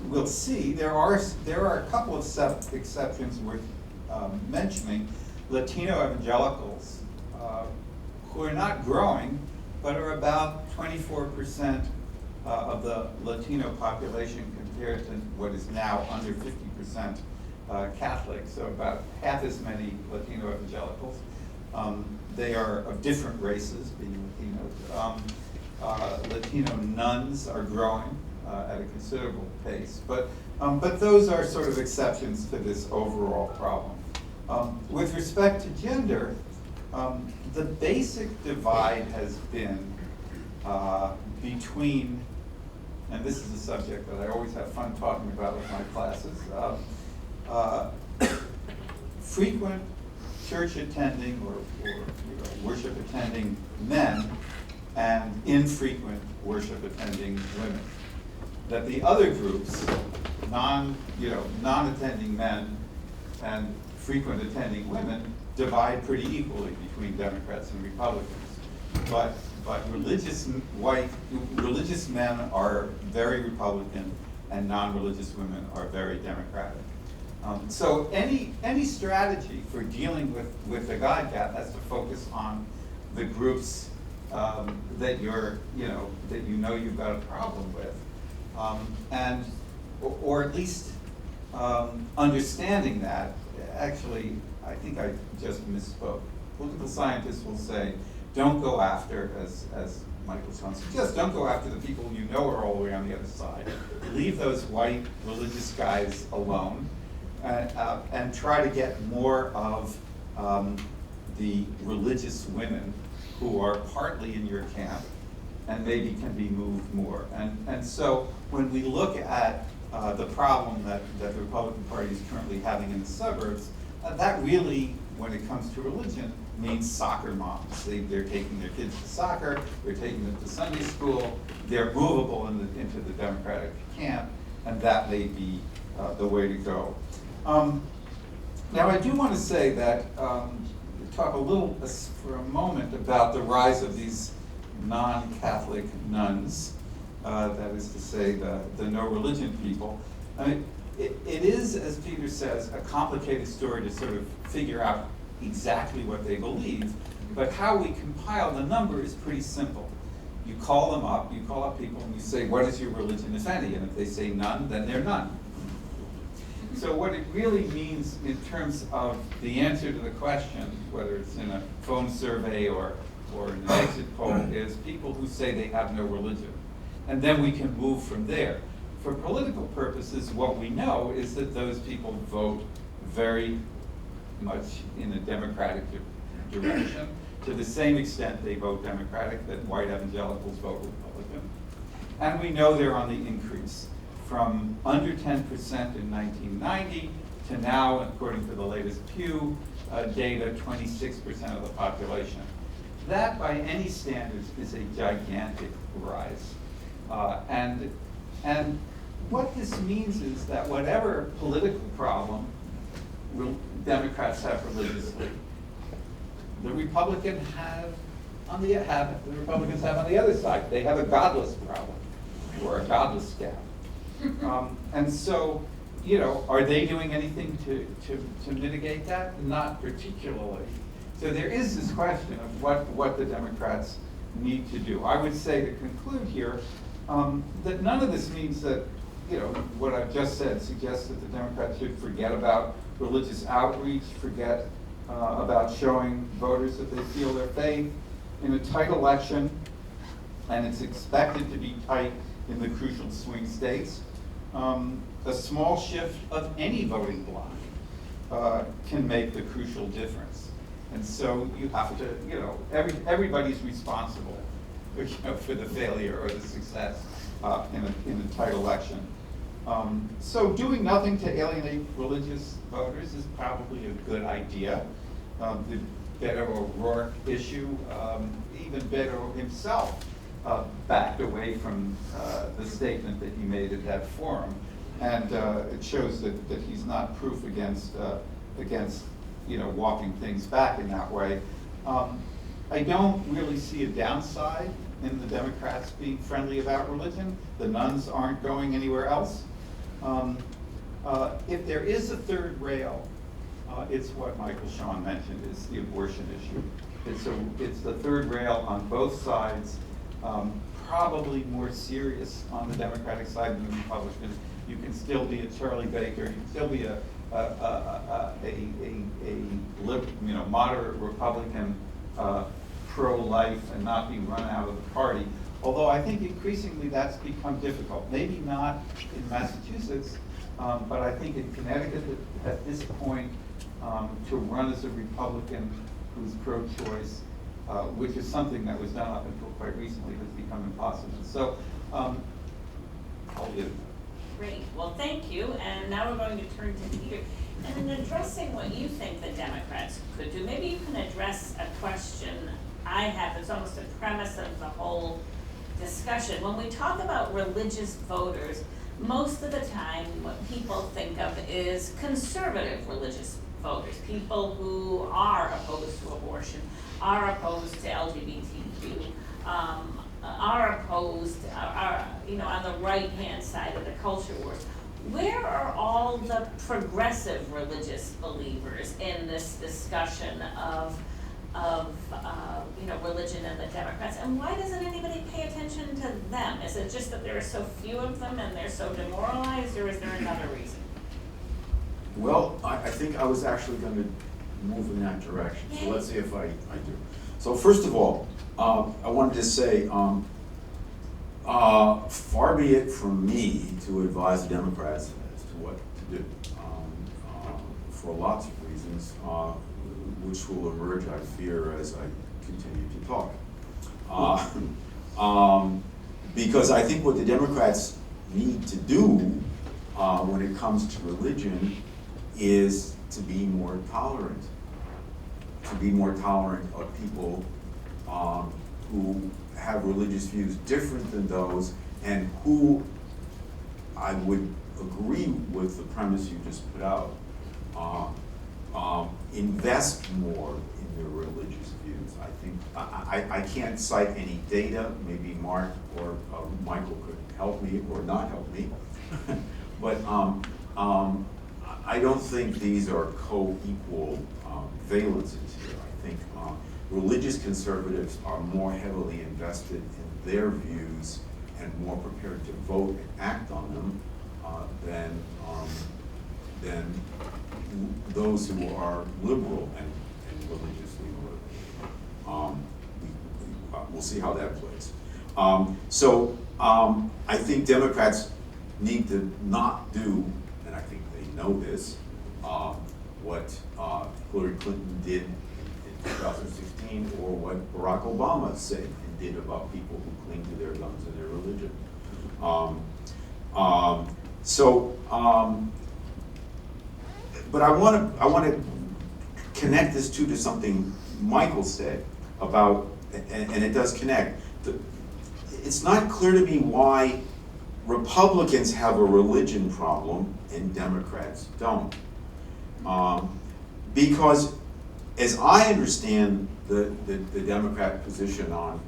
we'll see. There are a couple of exceptions worth mentioning. Latino evangelicals, who are not growing, but are about 24% of the Latino population compared to what is now under 50% Catholic, so about half as many Latino evangelicals. They are of different races, being Latinos. Latino nuns are growing at a considerable pace, but those are sort of exceptions to this overall problem. With respect to gender, the basic divide has been between, and this is a subject that I always have fun talking about with my classes, frequent church attending or worship attending men and infrequent worship attending women. That the other groups, non-attending men and frequent attending women, divide pretty equally between Democrats and Republicans. But religious men are very Republican and non-religious women are very Democratic. So any strategy for dealing with the God gap has to focus on the groups that you've got a problem with, or at least understanding that. Actually, I think I just misspoke. Political scientists will say, don't go after, as Michael Schoen suggests, don't go after the people you know are all the way on the other side. Leave those white religious guys alone, and try to get more of the religious women who are partly in your camp and maybe can be moved more. And so when we look at the problem that the Republican Party is currently having in the suburbs, that really, when it comes to religion, means soccer moms. They're taking their kids to soccer, they're taking them to Sunday school, they're movable into the Democratic camp, and that may be the way to go. Now I do want to say that, talk a little for a moment about the rise of these non-Catholic nuns, that is to say the no religion people. I mean, it is, as Peter says, a complicated story to sort of figure out exactly what they believe, but how we compile the number is pretty simple. You call them up, you call up people and you say, what is your religion, if any? And if they say none, then they're none. So what it really means in terms of the answer to the question, whether it's in a phone survey or in an exit poll, is people who say they have no religion. And then we can move from there. For political purposes, what we know is that those people vote very much in a Democratic direction, to the same extent they vote Democratic that white evangelicals vote Republican. And we know they're on the increase, from under 10% in 1990 to now, according to the latest Pew data, 26% of the population. That, by any standards, is a gigantic rise. And what this means is that whatever political problem Democrats have religiously, the Republicans have on the other side. They have a godless problem, or a godless gap. And so, are they doing anything to mitigate that? Not particularly. So there is this question of what the Democrats need to do. I would say, to conclude here, that none of this means that, what I've just said suggests that the Democrats should forget about religious outreach, forget about showing voters that they feel their faith in a tight election, and it's expected to be tight in the crucial swing states. A small shift of any voting bloc can make the crucial difference. And so you have to, everybody's responsible for the failure or the success in a tight election. So doing nothing to alienate religious voters is probably a good idea. The Beto O'Rourke issue, even Beto himself backed away from the statement that he made at that forum. And it shows that he's not proof against walking things back in that way. I don't really see a downside in the Democrats being friendly about religion. The nuns aren't going anywhere else. If there is a third rail, it's what Michael Schoen mentioned, is the abortion issue. It's the third rail on both sides, probably more serious on the Democratic side than the Republicans. You can still be a Charlie Baker, you can still be a moderate Republican, pro-life, and not be run out of the party. Although I think increasingly that's become difficult. Maybe not in Massachusetts, but I think in Connecticut at this point, to run as a Republican who's pro-choice, which is something that was done up until quite recently, has become impossible. So I'll leave it. Great, well, thank you, and now we're going to turn to Peter. And in addressing what you think the Democrats could do, maybe you can address a question I have, it's almost a premise of the whole discussion. When we talk about religious voters, most of the time what people think of is conservative religious voters, people who are opposed to abortion, are opposed to LGBTQ, are opposed, are on the right-hand side of the culture wars. Where are all the progressive religious believers in this discussion of religion and the Democrats, and why doesn't anybody pay attention to them? Is it just that there are so few of them and they're so demoralized, or is there another reason? Well, I think I was actually going to move in that direction, so let's see if I do. So first of all, I wanted to say, far be it from me to advise the Democrats as to what to do, for lots of reasons, which will emerge, I fear, as I continue to talk. Because I think what the Democrats need to do when it comes to religion is to be more tolerant. To be more tolerant of people who have religious views different than those, and who, I would agree with the premise you just put out, invest more in their religious views. I think, I can't cite any data, maybe Mark or Michael could help me or not help me, but I don't think these are co-equal valences here. I think religious conservatives are more heavily invested in their views and more prepared to vote and act on them than those who are liberal and religiously motivated. We'll see how that plays. I think Democrats need to not do, and I think they know this, what Hillary Clinton did in 2016, or what Barack Obama said and did about people who cling to their guns and their religion. But I want to connect this to something Michael said about, and it does connect. It's not clear to me why Republicans have a religion problem and Democrats don't. Because as I understand the Democratic position on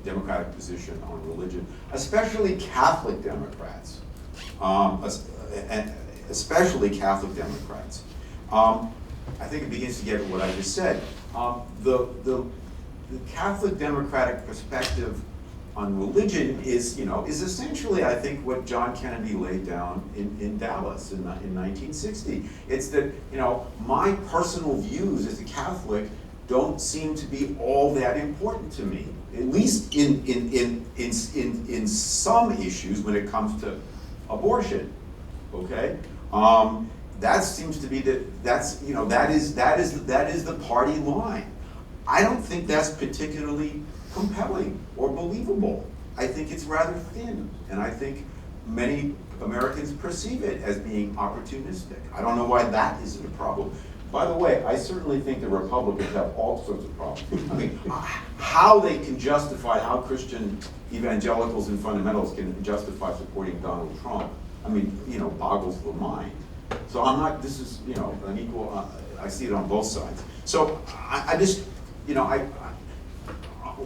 religion, especially Catholic Democrats, I think it begins to get at what I just said. The Catholic Democratic perspective on religion is essentially, I think, what John Kennedy laid down in Dallas in 1960. It's that, my personal views as a Catholic don't seem to be all that important to me, at least in some issues when it comes to abortion. Okay, that seems to be that is the party line. I don't think that's particularly compelling or believable. I think it's rather thin, and I think many Americans perceive it as being opportunistic. I don't know why that isn't a problem. By the way, I certainly think the Republicans have all sorts of problems. I mean, how they can justify, how Christian evangelicals and fundamentals can justify supporting Donald Trump, boggles the mind. So I'm not, this is, an equal, I see it on both sides. So I just,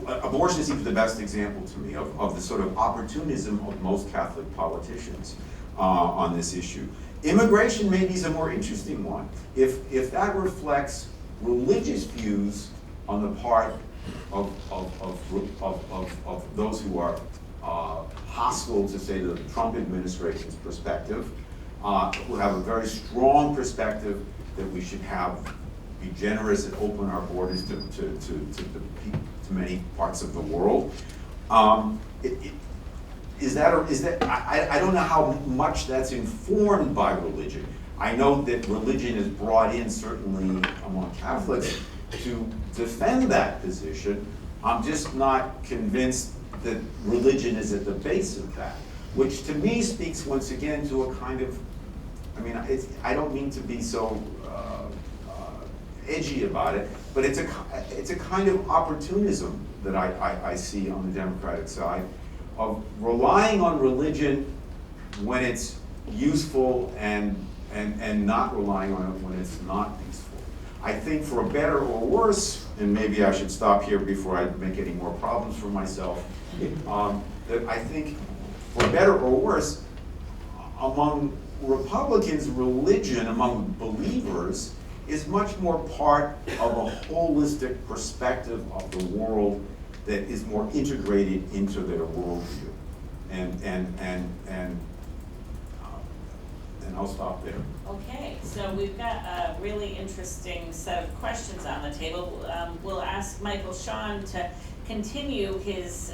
abortion is even the best example to me of the sort of opportunism of most Catholic politicians on this issue. Immigration maybe is a more interesting one. If that reflects religious views on the part of those who are hostile to, say, the Trump administration's perspective, who have a very strong perspective that we should be generous and open our borders to many parts of the world. I don't know how much that's informed by religion. I know that religion is brought in, certainly among Catholics, to defend that position. I'm just not convinced that religion is at the base of that, which to me speaks once again to a kind of, I don't mean to be so edgy about it, but it's a kind of opportunism that I see on the Democratic side, of relying on religion when it's useful and not relying on it when it's not useful. I think for better or worse, and maybe I should stop here before I make any more problems for myself, that I think for better or worse, among Republicans, religion, among believers, is much more part of a holistic perspective of the world that is more integrated into their worldview. And I'll stop there. Okay, so we've got a really interesting set of questions on the table. We'll ask Michael Sean to continue his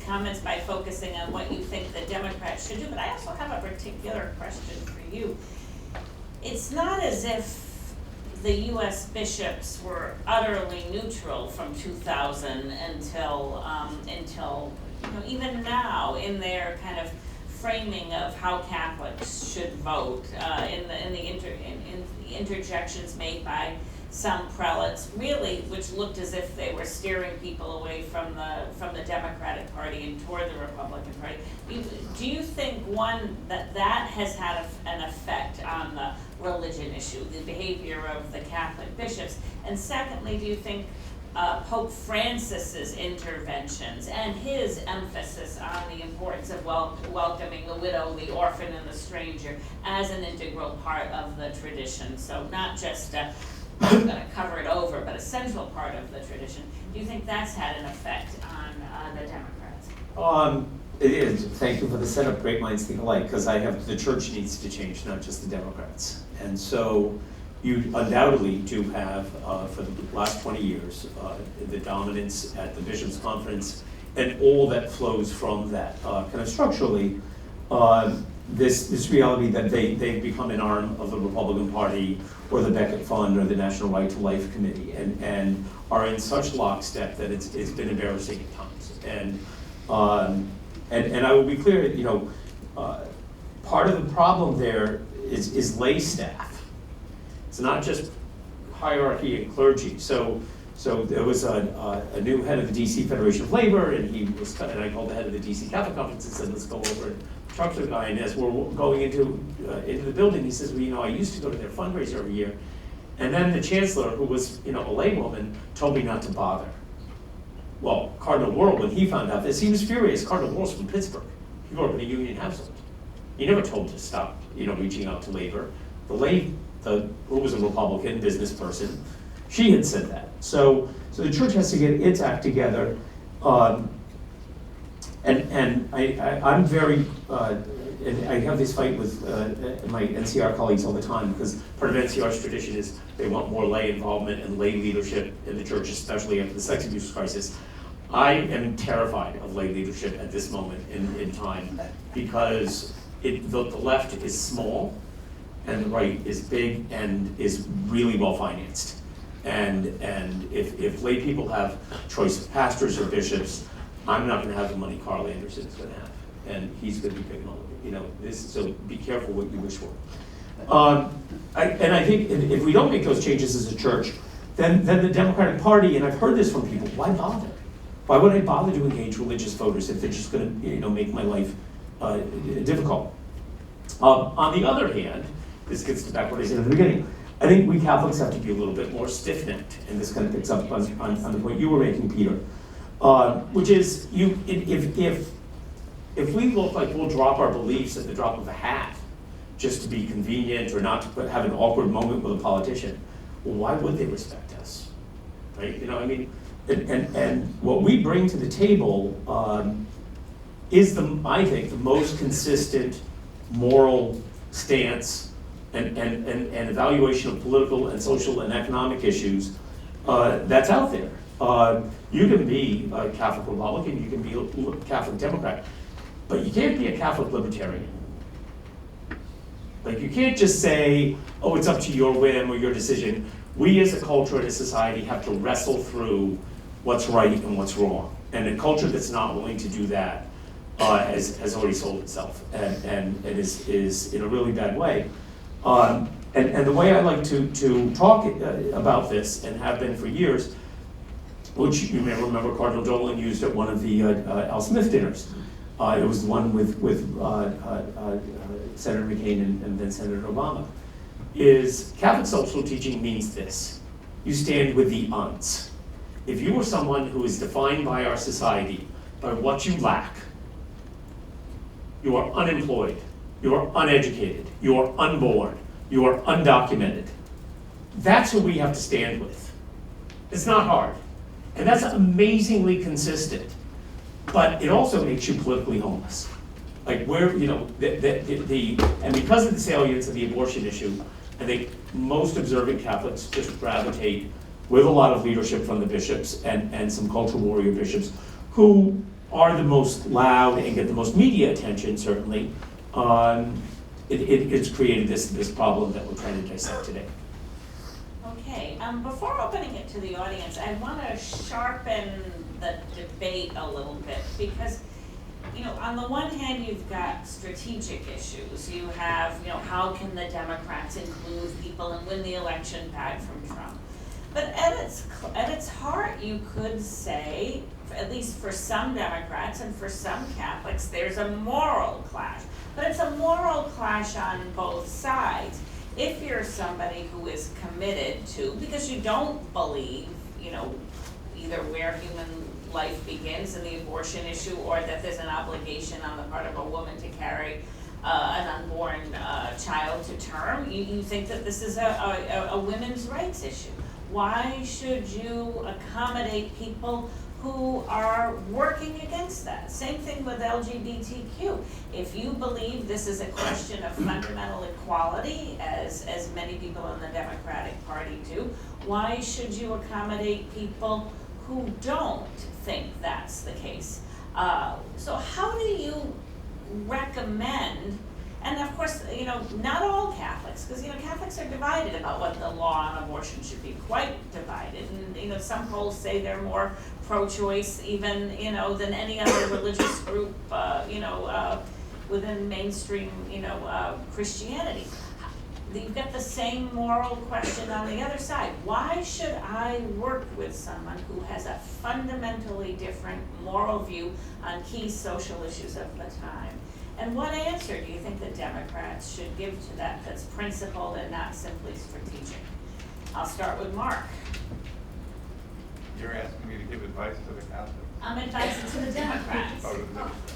comments by focusing on what you think the Democrats should do, but I also have a particular question for you. It's not as if the U.S. bishops were utterly neutral from 2000 until even now in their kind of framing of how Catholics should vote, in the interjections made by some prelates, really, which looked as if they were steering people away from the Democratic Party and toward the Republican Party. Do you think, one, that has had an effect on the religion issue, the behavior of the Catholic bishops? And secondly, do you think Pope Francis's interventions and his emphasis on the importance of welcoming the widow, the orphan, and the stranger as an integral part of the tradition, so not just I'm going to cover it over, but a central part of the tradition, do you think that's had an effect on the Democrats? It is. Thank you for the setup. Great minds think alike, because the church needs to change, not just the Democrats. And so you undoubtedly do have, for the last 20 years, the dominance at the Bishops' Conference and all that flows from that. Kind of structurally, this reality that they've become an arm of the Republican Party or the Becket Fund or the National Right to Life Committee, and are in such lockstep that it's been embarrassing at times. And I will be clear, part of the problem there is lay staff. It's not just hierarchy and clergy. So there was a new head of the DC Federation of Labor, and I called the head of the DC Catholic Conference and said, let's go over and talk to the guy. And as we're going into the building, he says, well, I used to go to their fundraiser every year. And then the chancellor, who was a laywoman, told me not to bother. Well, Cardinal Wuerl, when he found out this, he was furious. Cardinal Wuerl's from Pittsburgh. He grew up in a union household. He never told to stop, reaching out to labor. Who was a Republican business person, she had said that. So the church has to get its act together. And I'm very, and I have this fight with my NCR colleagues all the time, because part of NCR's tradition is they want more lay involvement and lay leadership in the church, especially after the sex abuse crisis. I am terrified of lay leadership at this moment in time, because the left is small and the right is big and is really well financed. And if lay people have choice of pastors or bishops, I'm not going to have the money Carl Anderson is going to have, and he's going to be picking all of it. So be careful what you wish for. I think if we don't make those changes as a church, then the Democratic Party, and I've heard this from people, why bother? Why would I bother to engage religious voters if they're just going to make my life difficult? On the other hand, this gets back to what I said at the beginning. I think we Catholics have to be a little bit more stiff-necked, and this kind of picks up on the point you were making, Peter. Which is, if we look like we'll drop our beliefs at the drop of a hat, just to be convenient or not to have an awkward moment with a politician, well, why would they respect us, right? And what we bring to the table is I think, the most consistent moral stance and evaluation of political and social and economic issues that's out there. You can be a Catholic Republican, you can be a Catholic Democrat, but you can't be a Catholic Libertarian. Like, you can't just say, oh, it's up to your whim or your decision. We as a culture and a society have to wrestle through what's right and what's wrong. And a culture that's not willing to do that has already sold itself and is in a really bad way. And the way I like to talk about this, and have been for years, which you may remember Cardinal Dolan used at one of the Al Smith dinners. It was the one with Senator McCain and then Senator Obama. Is Catholic social teaching means this: you stand with the uns. If you are someone who is defined by our society by what you lack, you are unemployed, you are uneducated, you are unborn, you are undocumented. That's who we have to stand with. It's not hard. And that's amazingly consistent. But it also makes you politically homeless. Like, where, and because of the salience of the abortion issue, I think most observant Catholics just gravitate with a lot of leadership from the bishops and some cultural warrior bishops who are the most loud and get the most media attention, certainly. It's created this problem that we're trying to dissect today. Okay, before opening it to the audience, I want to sharpen the debate a little bit, because, on the one hand, you've got strategic issues. You have, how can the Democrats include people and win the election back from Trump? But at its heart, you could say, at least for some Democrats and for some Catholics, there's a moral clash. But it's a moral clash on both sides. If you're somebody who is committed to, because you don't believe, either where human life begins in the abortion issue, or that there's an obligation on the part of a woman to carry an unborn child to term, you think that this is a women's rights issue. Why should you accommodate people who are working against that? Same thing with LGBTQ. If you believe this is a question of fundamental equality, as many people in the Democratic Party do, why should you accommodate people who don't think that's the case? So how do you recommend, and of course, not all Catholics, because Catholics are divided about what the law on abortion should be, quite divided, and some polls say they're more pro-choice even than any other religious group within mainstream Christianity. You've got the same moral question on the other side. Why should I work with someone who has a fundamentally different moral view on key social issues of the time? And what answer do you think the Democrats should give to that that's principled and not simply strategic? I'll start with Mark. You're asking me to give advice to the Catholics? I'm advising to the Democrats. Oh, to the Democrats.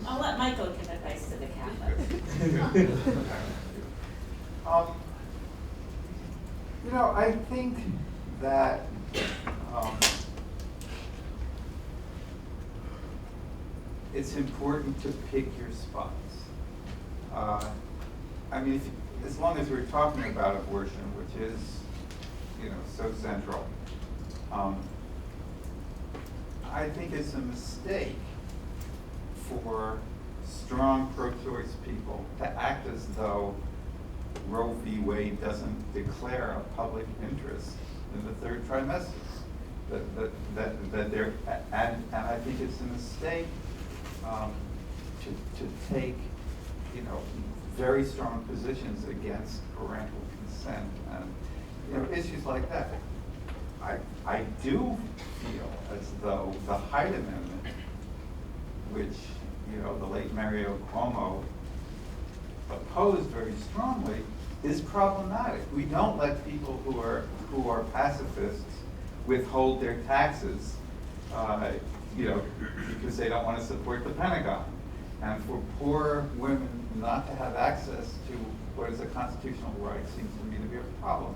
I'll let Michael give advice to the Catholics. I think that it's important to pick your spots. As long as we're talking about abortion, which is, so central, I think it's a mistake for strong pro-choice people to act as though Roe v. Wade doesn't declare a public interest in the third trimester. And I think it's a mistake to take, very strong positions against parental consent and issues like that. I do feel as though the Hyde Amendment, which the late Mario Cuomo opposed very strongly, is problematic. We don't let people who are pacifists withhold their taxes, because they don't want to support the Pentagon. And for poor women not to have access to what is a constitutional right seems to me to be a problem.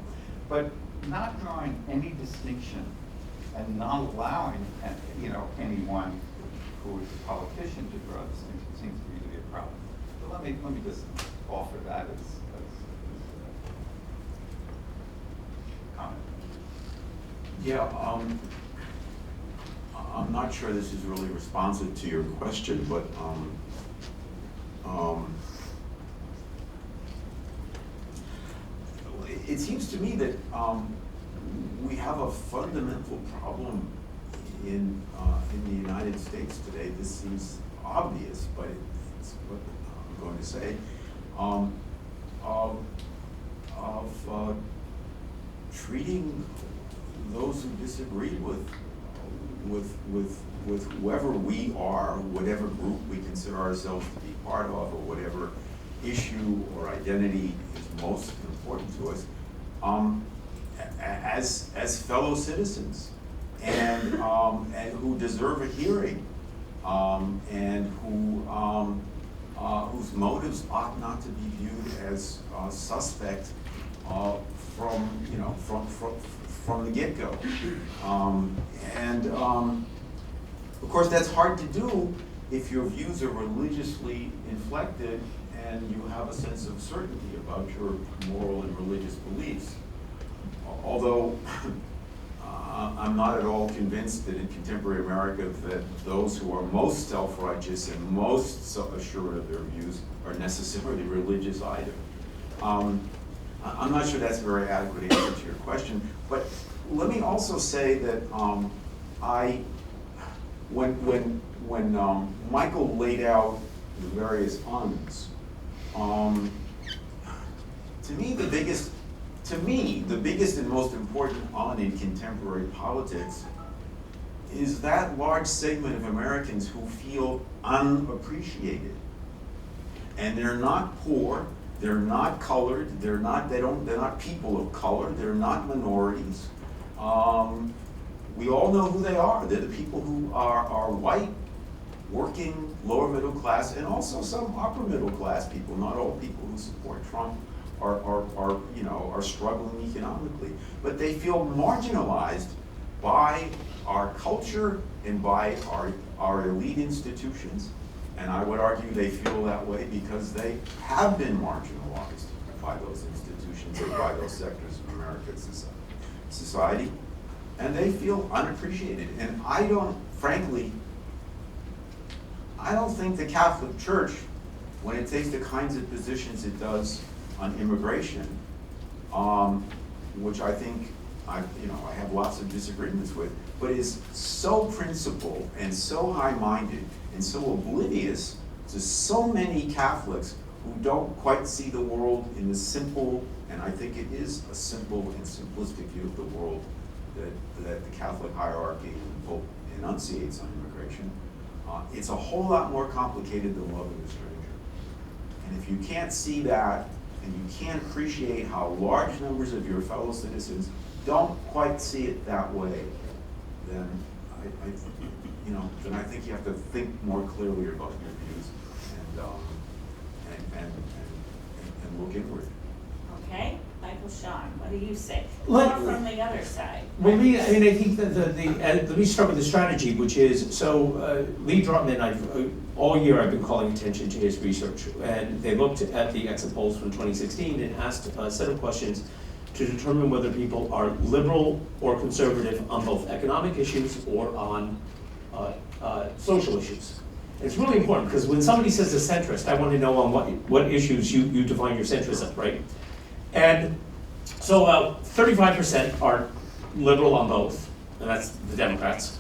But not drawing any distinction and not allowing, anyone who is a politician to draw distinctions seems to me to be a problem. So let me just offer that as comment. Yeah, I'm not sure this is really responsive to your question, but it seems to me that we have a fundamental problem in the United States today. This seems obvious, but it's what I'm going to say, of treating those who disagree with whoever we are, whatever group we consider ourselves to be part of, or whatever issue or identity is most important to us, as fellow citizens, and who deserve a hearing, and whose motives ought not to be viewed as suspect from the get-go. Of course, that's hard to do if your views are religiously inflected and you have a sense of certainty about your moral and religious beliefs. Although I'm not at all convinced that in contemporary America that those who are most self-righteous and most assured of their views are necessarily religious either. I'm not sure that's a very adequate answer to your question, but let me also say that when Michael laid out the various uns, to me the biggest and most important un in contemporary politics is that large segment of Americans who feel unappreciated, and they're not poor. They're not colored. They're not people of color. They're not minorities. We all know who they are. They're the people who are white, working, lower middle class, and also some upper middle class people. Not all people who support Trump are struggling economically, but they feel marginalized by our culture and by our elite institutions. And I would argue they feel that way because they have been marginalized by those institutions or by those sectors of American society, and they feel unappreciated. And frankly, I don't think the Catholic Church, when it takes the kinds of positions it does on immigration, which I think I have lots of disagreements with, but is so principled and so high-minded and so oblivious to so many Catholics who don't quite see the world in the simple, and I think it is a simple and simplistic view of the world that the Catholic hierarchy and the Pope enunciates on immigration. It's a whole lot more complicated than loving a stranger. And if you can't see that, and you can't appreciate how large numbers of your fellow citizens don't quite see it that way, then I think you have to think more clearly about your views and look inward. Okay, Michael Sean, what do you say? Let- More from the other side. Well, I think that let me start with the strategy, which is, Lee Drutman, all year I've been calling attention to his research, and they looked at the exit polls from 2016 and asked a set of questions to determine whether people are liberal or conservative on both economic issues or on social issues. And it's really important, because when somebody says a centrist, I want to know on what issues you define your centrism, right? And so about 35% are liberal on both, and that's the Democrats.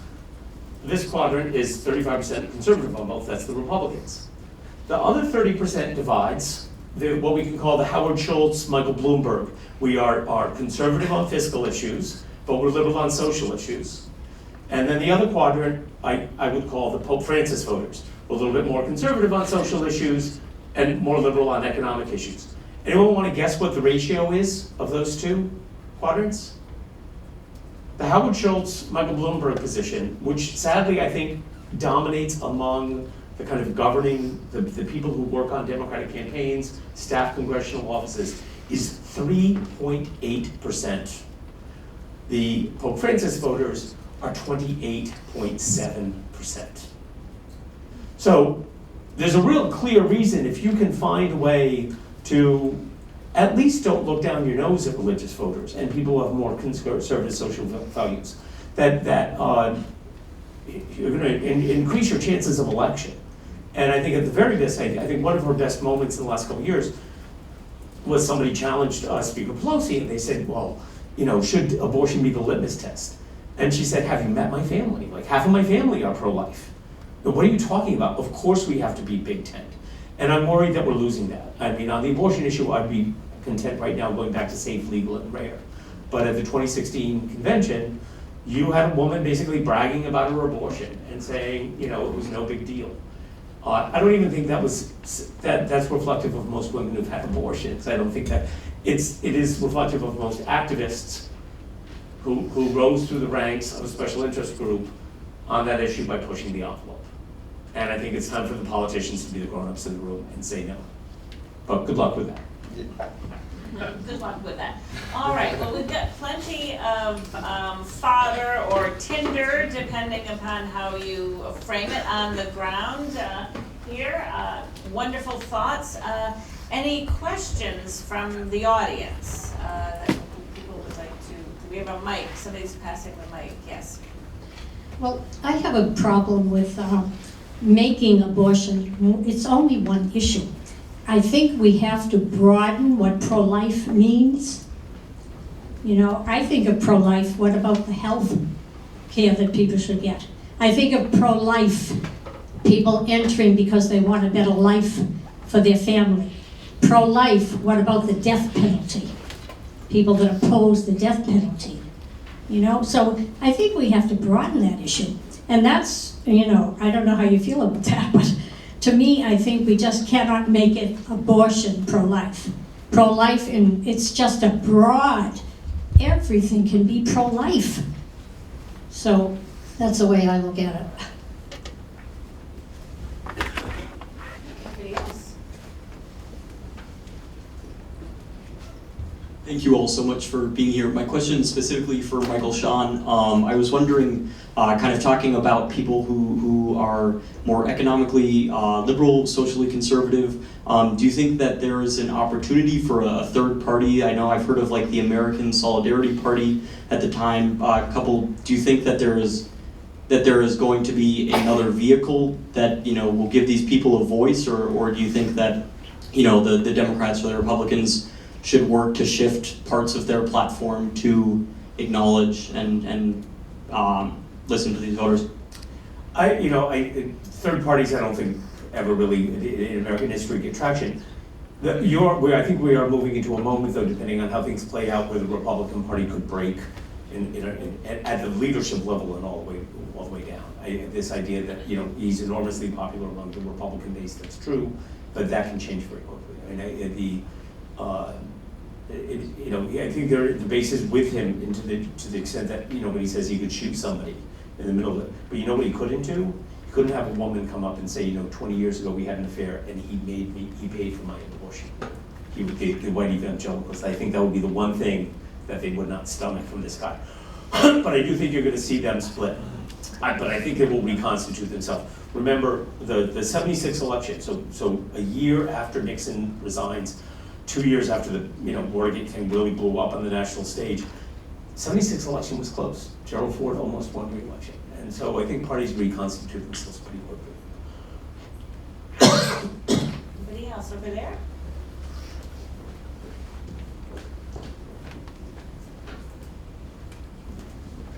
This quadrant is 35% conservative on both, that's the Republicans. The other 30% divides what we can call the Howard Schultz, Michael Bloomberg. We are conservative on fiscal issues, but we're liberal on social issues. And then the other quadrant, I would call the Pope Francis voters. We're a little bit more conservative on social issues and more liberal on economic issues. Anyone want to guess what the ratio is of those two quadrants? The Howard Schultz, Michael Bloomberg position, which sadly I think dominates among the kind of governing, the people who work on Democratic campaigns, staff congressional offices, is 3.8%. The Pope Francis voters are 28.7%. So there's a real clear reason, if you can find a way to at least don't look down your nose at religious voters and people who have more conservative social values, that you're going to increase your chances of election. And I think at the very best, I think one of our best moments in the last couple of years was somebody challenged Speaker Pelosi, and they said, well, should abortion be the litmus test? And she said, have you met my family? Like, half of my family are pro-life. What are you talking about? Of course we have to be Big Tent. And I'm worried that we're losing that. I mean, on the abortion issue, I'd be content right now going back to safe, legal, and rare. But at the 2016 convention, you had a woman basically bragging about her abortion and saying, it was no big deal. I don't even think that's reflective of most women who've had abortions. I don't think that it is reflective of most activists who rose through the ranks of a special interest group on that issue by pushing the envelope. And I think it's time for the politicians to be the grown-ups in the room and say no. But good luck with that. Good luck with that. All right, well, we've got plenty of fodder or tinder, depending upon how you frame it, on the ground here. Wonderful thoughts. Any questions from the audience that people would like to? Do we have a mic? Somebody's passing the mic. Yes. Well, I have a problem with making abortion. It's only one issue. I think we have to broaden what pro-life means. I think of pro-life, what about the health care that people should get? I think of pro-life, people entering because they want a better life for their family. Pro-life, what about the death penalty? People that oppose the death penalty. So I think we have to broaden that issue. And that's, I don't know how you feel about that, but to me, I think we just cannot make it abortion pro-life. Pro-life, and it's just a broad, everything can be pro-life. So that's the way I look at it. Anybody else? Thank you all so much for being here. My question is specifically for Michael Sean. I was wondering, kind of talking about people who are more economically liberal, socially conservative. Do you think that there is an opportunity for a third party? I know I've heard of like the American Solidarity Party at the time. Do you think that there is going to be another vehicle that will give these people a voice, or do you think that the Democrats or the Republicans should work to shift parts of their platform to acknowledge and listen to these voters? Third parties, I don't think ever really in American history get traction. I think we are moving into a moment, though, depending on how things play out, where the Republican Party could break at the leadership level and all the way down. This idea that he's enormously popular among the Republican base, that's true, but that can change very quickly. I think the base is with him to the extent that when he says he could shoot somebody in the middle of it. But you know what he couldn't do? He couldn't have a woman come up and say, 20 years ago we had an affair and he paid for my abortion. The white evangelicals. I think that would be the one thing that they would not stomach from this guy. But I do think you're going to see them split. But I think they will reconstitute themselves. Remember the 76 election. So a year after Nixon resigns, 2 years after the Watergate thing really blew up on the national stage, 76 election was close. Gerald Ford almost won re-election. And so I think parties reconstitute themselves pretty quickly. Anybody else over there?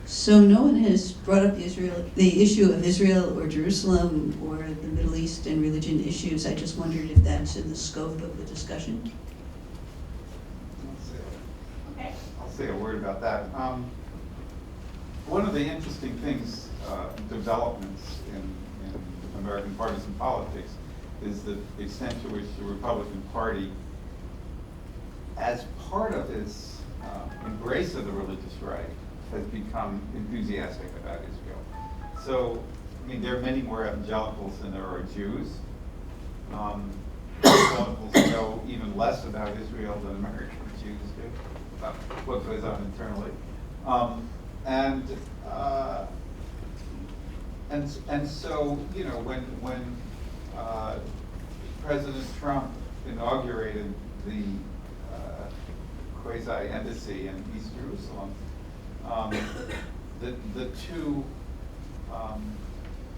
So no one has brought up the issue of Israel or Jerusalem or the Middle East and religion issues. I just wondered if that's in the scope of the discussion. Okay. I'll say a word about that. One of the interesting things, developments in American partisan politics, is the extent to which the Republican Party, as part of its embrace of the religious right, has become enthusiastic about Israel. So, there are many more evangelicals than there are Jews. Evangelicals know even less about Israel than American Jews do, about what goes on internally. And so, you know, when President Trump inaugurated the quasi-embassy in East Jerusalem, the two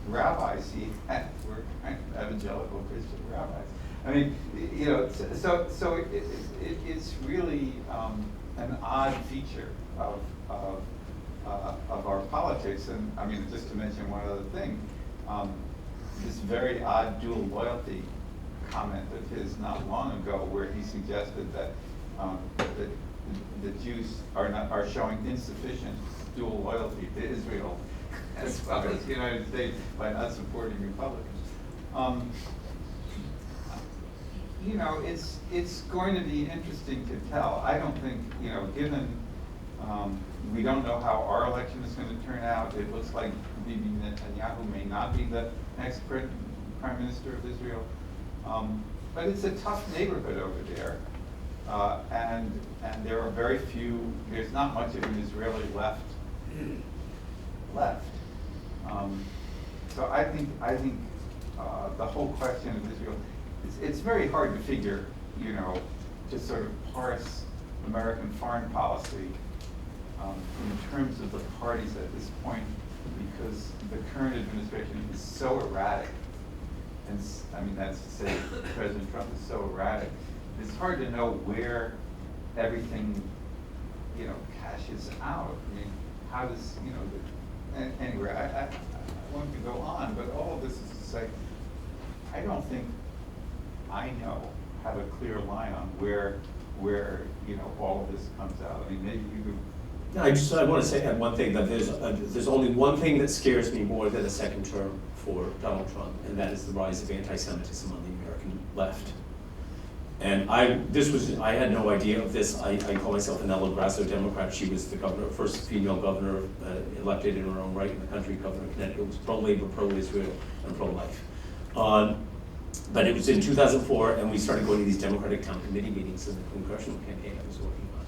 rabbis he had were kind of evangelical Christian rabbis. I mean, you know, so it's really an odd feature of our politics. And I mean, just to mention one other thing, this very odd dual loyalty comment of his not long ago, where he suggested that the Jews are showing insufficient dual loyalty to Israel as well as the United States by not supporting Republicans. You know, it's going to be interesting to tell. I don't think, you know, given we don't know how our election is going to turn out. It looks like Bibi Netanyahu may not be the next prime minister of Israel. But it's a tough neighborhood over there. And there are very few, there's not much of an Israeli left. So I think the whole question of Israel, it's very hard to figure, you know, to sort of parse American foreign policy in terms of the parties at this point, because the current administration is so erratic. And I mean, that's to say President Trump is so erratic. It's hard to know where everything, you know, cashes out. I mean, how does, you know, anyway, I want to go on, but all of this is to say, I don't think I have a clear line on where you know, all of this comes out. I mean, maybe you could. I want to say one thing, that there's only one thing that scares me more than a second term for Donald Trump, and that is the rise of anti-Semitism on the American left. And I had no idea of this. I call myself an Ella Grasso Democrat. She was the first female governor elected in her own right in the country. Governor of Connecticut was pro-labor, pro-Israel, and pro-life. But it was in 2004, and we started going to these Democratic town committee meetings in the congressional campaign I was working on.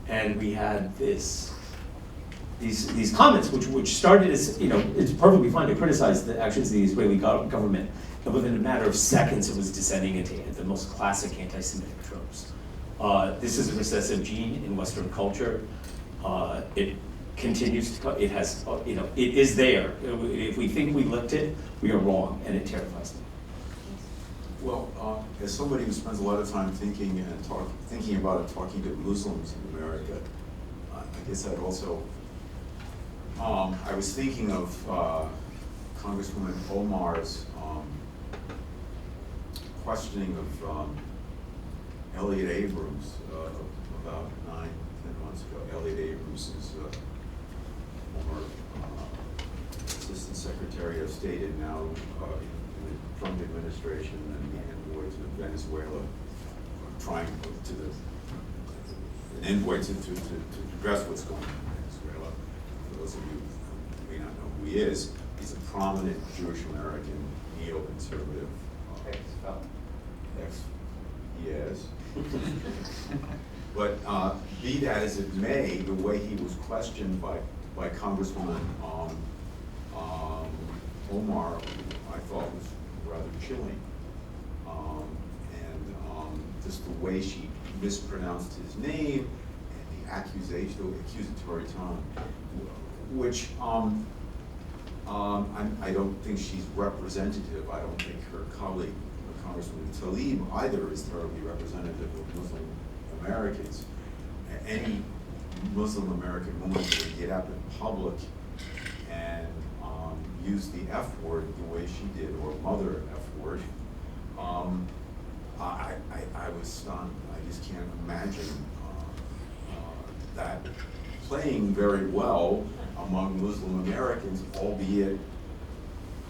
And we had these comments, which started as, you know, it's perfectly fine to criticize the actions of the Israeli government, but within a matter of seconds, it was descending into the most classic anti-Semitic tropes. This is a recessive gene in Western culture. It continues to, it has, you know, it is there. If we think we licked it, we are wrong, and it terrifies me. Well, as somebody who spends a lot of time thinking about and talking to Muslims in America, I guess I'd also, I was thinking of Congresswoman Omar's questioning of Elliot Abrams about 9-10 months ago. Elliot Abrams is former Assistant Secretary of State and now in the Trump administration and the envoy to Venezuela, trying to an envoy to address what's going on in Venezuela. For those of you who may not know who he is, he's a prominent Jewish American neoconservative. Yes. But be that as it may, the way he was questioned by Congresswoman Omar, I thought was rather chilling. And just the way she mispronounced his name and the accusatory tone, which I don't think she's representative. I don't think her colleague, Congresswoman Tlaib, either is terribly representative of Muslim Americans. Any Muslim American woman would get up in public and use the F word the way she did, or mother F word. I was stunned. I just can't imagine that playing very well among Muslim Americans, albeit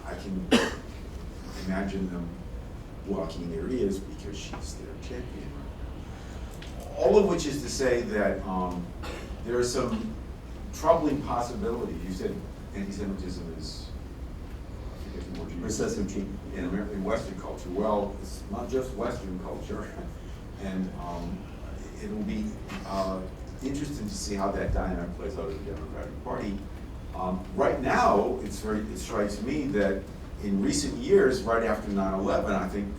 I can imagine them blocking their ears because she's their champion. All of which is to say that there are some troubling possibilities. You said anti-Semitism is recessive gene in Western culture. Well, it's not just Western culture, and it will be interesting to see how that dynamic plays out in the Democratic Party. Right now, it strikes me that in recent years, right after 9/11, I think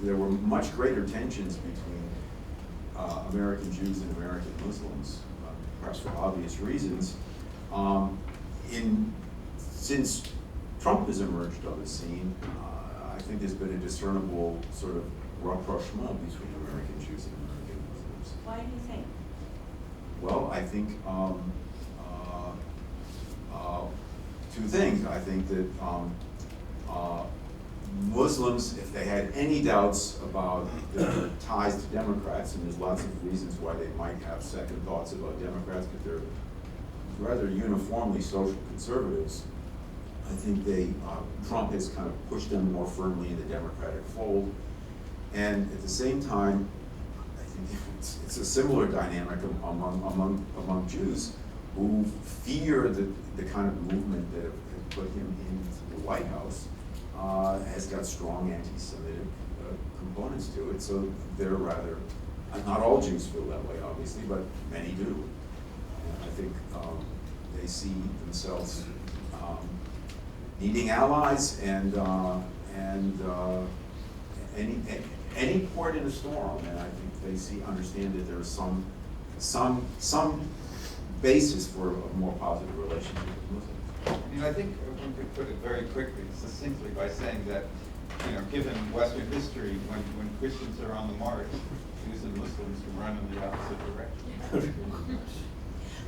there were much greater tensions between American Jews and American Muslims, perhaps for obvious reasons. Since Trump has emerged on the scene, I think there's been a discernible sort of rapprochement between American Jews and American Muslims. Why do you think? Well, I think two things. I think that Muslims, if they had any doubts about their ties to Democrats, and there's lots of reasons why they might have second thoughts about Democrats, but they're rather uniformly social conservatives, I think Trump has kind of pushed them more firmly in the Democratic fold. And at the same time, I think it's a similar dynamic among Jews who fear the kind of movement that have put him into the White House has got strong anti-Semitic components to it. So they're rather, not all Jews feel that way, obviously, but many do. And I think they see themselves needing allies and any port in a storm. And I think they understand that there's some basis for a more positive relationship with Muslims. I mean, I think one could put it very quickly, succinctly, by saying that, given Western history, when Christians are on the march, Jews and Muslims can run in the opposite direction.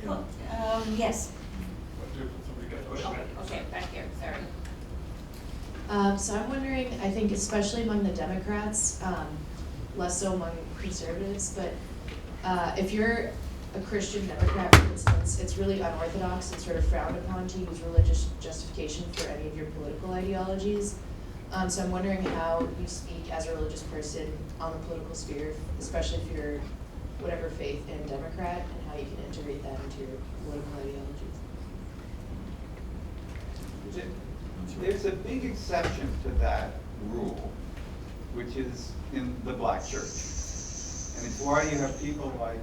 Well, yes. Oh, Okay, back here, sorry. So I'm wondering, I think especially among the Democrats, less so among conservatives, but if you're a Christian Democrat, for instance, it's really unorthodox and sort of frowned upon to use religious justification for any of your political ideologies. So I'm wondering how you speak as a religious person on the political sphere, especially if you're whatever faith in Democrat, and how you can integrate that into your political ideologies. There's a big exception to that rule, which is in the black church. And it's why you have people like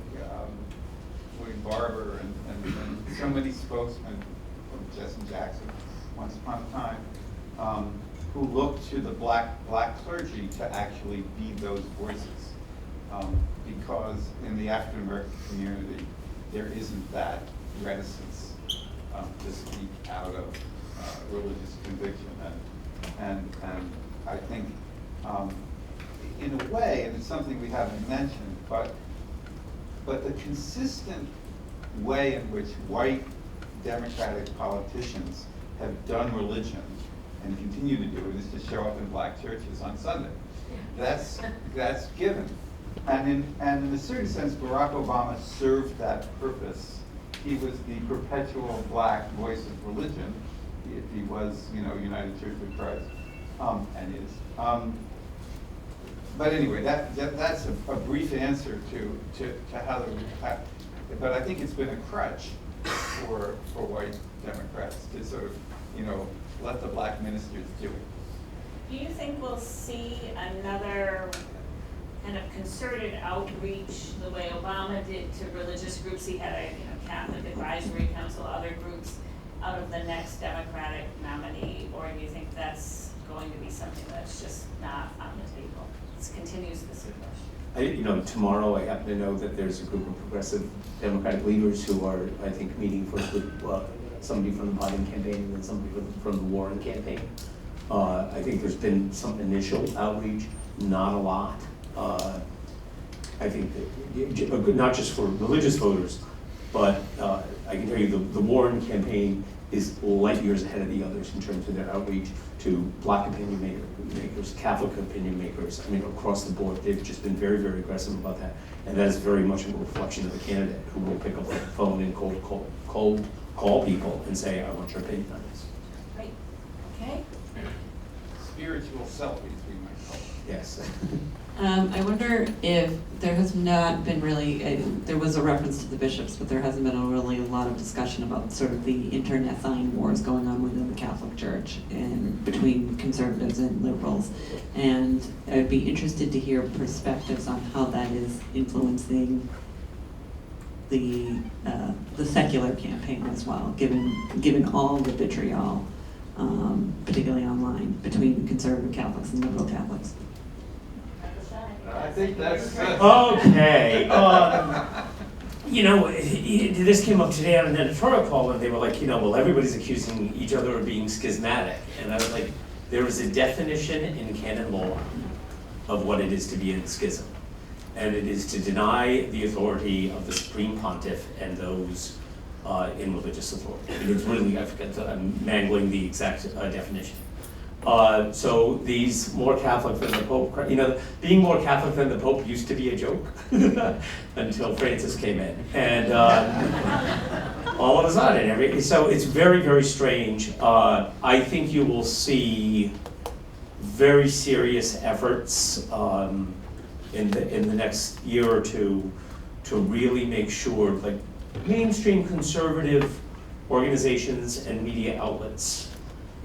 William Barber and so many spokesmen from Jesse Jackson once upon a time, who look to the black clergy to actually be those voices. Because in the African American community, there isn't that reticence to speak out of religious conviction, and I think in a way, and it's something we haven't mentioned, but the consistent way in which white Democratic politicians have done religion and continue to do it is to show up in black churches on Sunday. That's given, and in a certain sense, Barack Obama served that purpose. He was the perpetual black voice of religion. If he was, United Church of Christ, and is. But anyway, that's a brief answer to how but I think it's been a crutch for white Democrats to sort of, let the black ministers do it. Do you think we'll see another kind of concerted outreach the way Obama did to religious groups? He had a Catholic Advisory Council, other groups, out of the next Democratic nominee, or do you think that's going to be something that's just not on the table? It continues this question. Tomorrow I happen to know that there's a group of progressive Democratic leaders who are, I think, meeting first with somebody from the Biden campaign and then somebody from the Warren campaign. I think there's been some initial outreach, not a lot. I think that, not just for religious voters, but I can tell you the Warren campaign is light years ahead of the others in terms of their outreach to black opinion makers, Catholic opinion makers. I mean, across the board, they've just been very, very aggressive about that. And that is very much a reflection of the candidate who will pick up the phone and cold call people and say, I want your opinion on this. Great, okay. Spiritual selfies, we might call it. Yes. I wonder if there has not been really, there was a reference to the bishops, but there hasn't been really a lot of discussion about sort of the internecine wars going on within the Catholic Church and between conservatives and liberals. And I'd be interested to hear perspectives on how that is influencing the secular campaign as well, given all the vitriol, particularly online, between conservative Catholics and liberal Catholics. I think that's. Okay, this came up today on an editorial call, and they were like, well, everybody's accusing each other of being schismatic. And I was like, there is a definition in canon law of what it is to be in schism. And it is to deny the authority of the Supreme Pontiff and those in religious authority. And it's really, I'm mangling the exact definition. So these more Catholic than the Pope, being more Catholic than the Pope used to be a joke until Francis came in. And all of a sudden, so it's very, very strange. I think you will see very serious efforts in the next year or two to really make sure, like, mainstream conservative organizations and media outlets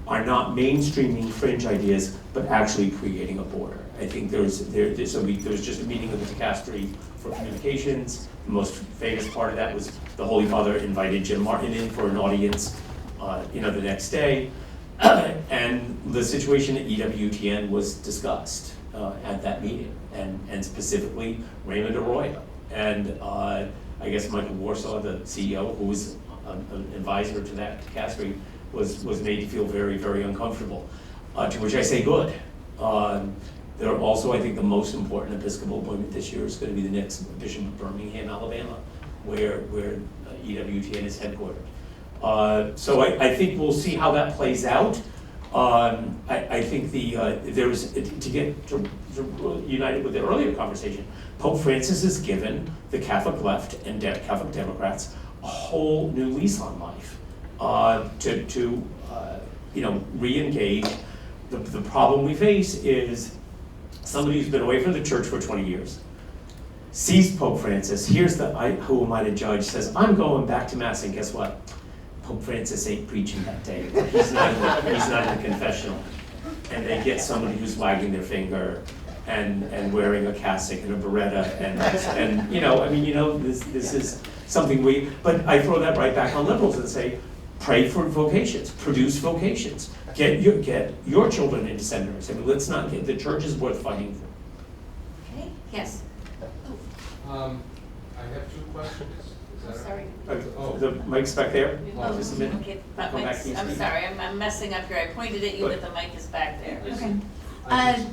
are not mainstreaming fringe ideas, but actually creating a border. I think there was just a meeting of the dicastery for communications. The most famous part of that was the Holy Father invited Jim Martin in for an audience, the next day, and the situation at EWTN was discussed at that meeting, and specifically Raymond Arroyo, and I guess Michael Warsaw, the CEO, who was an advisor to that dicastery, was made to feel very, very uncomfortable, to which I say good. There are also, I think, the most important Episcopal appointment this year is going to be the next Bishop of Birmingham, Alabama, where EWTN is headquartered. So I think we'll see how that plays out. I think there's, to get to united with the earlier conversation, Pope Francis has given the Catholic left and Catholic Democrats a whole new lease on life. To re-engage. The problem we face is somebody who's been away from the church for 20 years, sees Pope Francis, hears who am I to judge, says, I'm going back to Mass, and guess what? Pope Francis ain't preaching that day. He's not in the confessional. And they get somebody who's wagging their finger and wearing a cassock and a beretta, this is something but I throw that right back on liberals and say, pray for vocations, produce vocations, get your children into seminaries. Let's not get, the church is worth fighting for. Okay, yes. I have two questions. Is that Sorry. The mic's back there. Oh, Just a minute. okay, but Come back to you, I'm Steve. sorry, I'm messing up here. I pointed at you, but the mic is back there. Okay. Go ahead.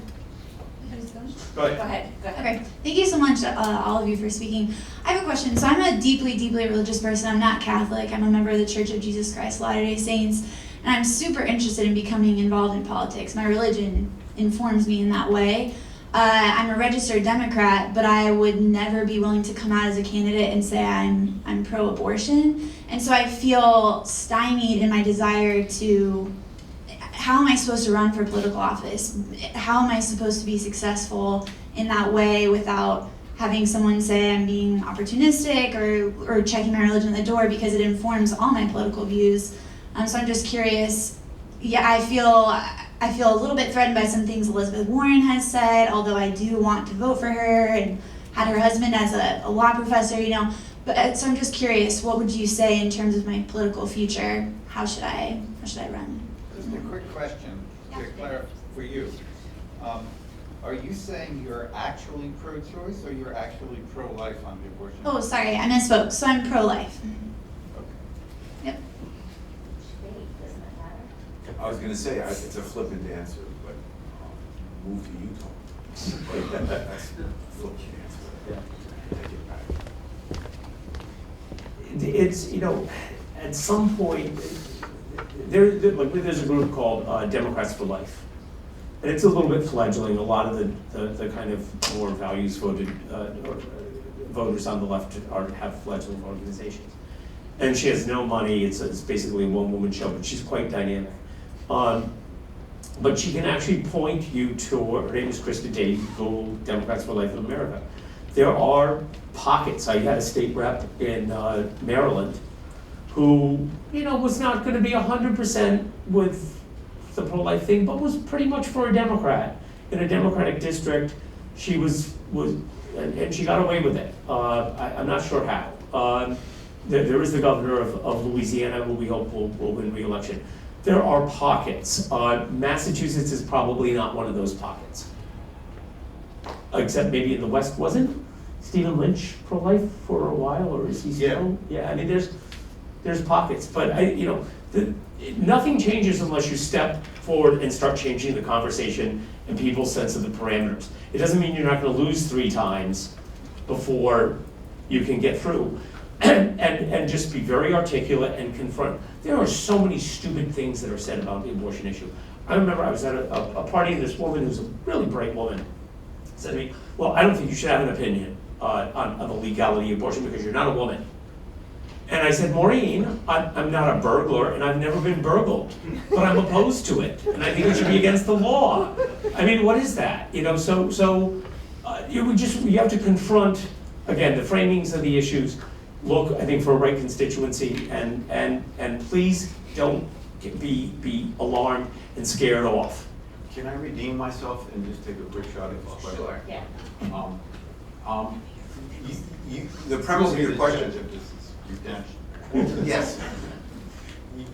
Go ahead. Okay, thank you so much, all of you, for speaking. I have a question. So I'm a deeply, deeply religious person. I'm not Catholic. I'm a member of the Church of Jesus Christ Latter-day Saints, and I'm super interested in becoming involved in politics. My religion informs me in that way. I'm a registered Democrat, but I would never be willing to come out as a candidate and say I'm pro-abortion. And so I feel stymied in my desire to, how am I supposed to run for political office? How am I supposed to be successful in that way without having someone say I'm being opportunistic or checking my religion at the door, because it informs all my political views. So I'm just curious. Yeah, I feel a little bit threatened by some things Elizabeth Warren has said, although I do want to vote for her and had her husband as a law professor, But so I'm just curious, what would you say in terms of my political future? How should I run? Just a quick question to clarify for you. Are you saying you're actually pro-choice or you're actually pro-life on the abortion? Oh, sorry, I misspoke. So I'm pro-life. Okay. Yep. I was gonna say, it's a flippant answer, but move to Utah. That's a flippant answer. Take it back. It's, at some point, there's a group called Democrats for Life. And it's a little bit fledgling. A lot of the kind of more values voted voters on the left have fledgling organizations. And she has no money. It's basically a one-woman show, but she's quite dynamic. But she can actually point you to, her name is Krista Day, Google Democrats for Life in America. There are pockets. I had a state rep in Maryland who, was not going to be 100% with the pro-life thing, but was pretty much for a Democrat in a Democratic district. She was and she got away with it. I'm not sure how. There is the governor of Louisiana, who we hope will win re-election. There are pockets. Massachusetts is probably not one of those pockets. Except maybe in the West, wasn't Stephen Lynch pro-life for a while, or is he still? Yeah, I mean, there's pockets, but nothing changes unless you step forward and start changing the conversation and people's sense of the parameters. It doesn't mean you're not gonna lose 3 times before you can get through. And just be very articulate and confront. There are so many stupid things that are said about the abortion issue. I remember I was at a party and this woman who's a really bright woman said to me, well, I don't think you should have an opinion on the legality of abortion because you're not a woman. And I said, Maureen, I'm not a burglar and I've never been burgled, but I'm opposed to it. And I think it should be against the law. I mean, what is that? You know, you have to confront, again, the framings of the issues. Look, I think, for a right constituency, and please don't be alarmed and scared off. Can I redeem myself and just take a quick shot at this question? Sure, yeah. The premise of your question. Yes.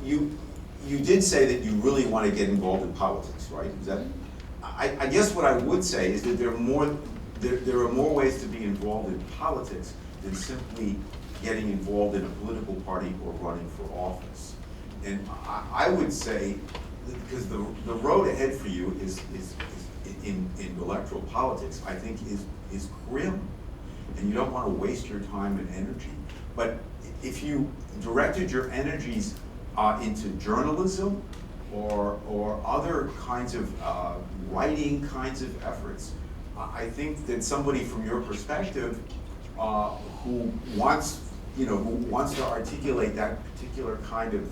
You did say that you really want to get involved in politics, right? Is that? I guess what I would say is that there are more ways to be involved in politics than simply getting involved in a political party or running for office. And I would say, because the road ahead for you is in electoral politics, I think is grim. And you don't want to waste your time and energy. But if you directed your energies into journalism or other kinds of writing kinds of efforts, I think that somebody from your perspective who wants to articulate that particular kind of,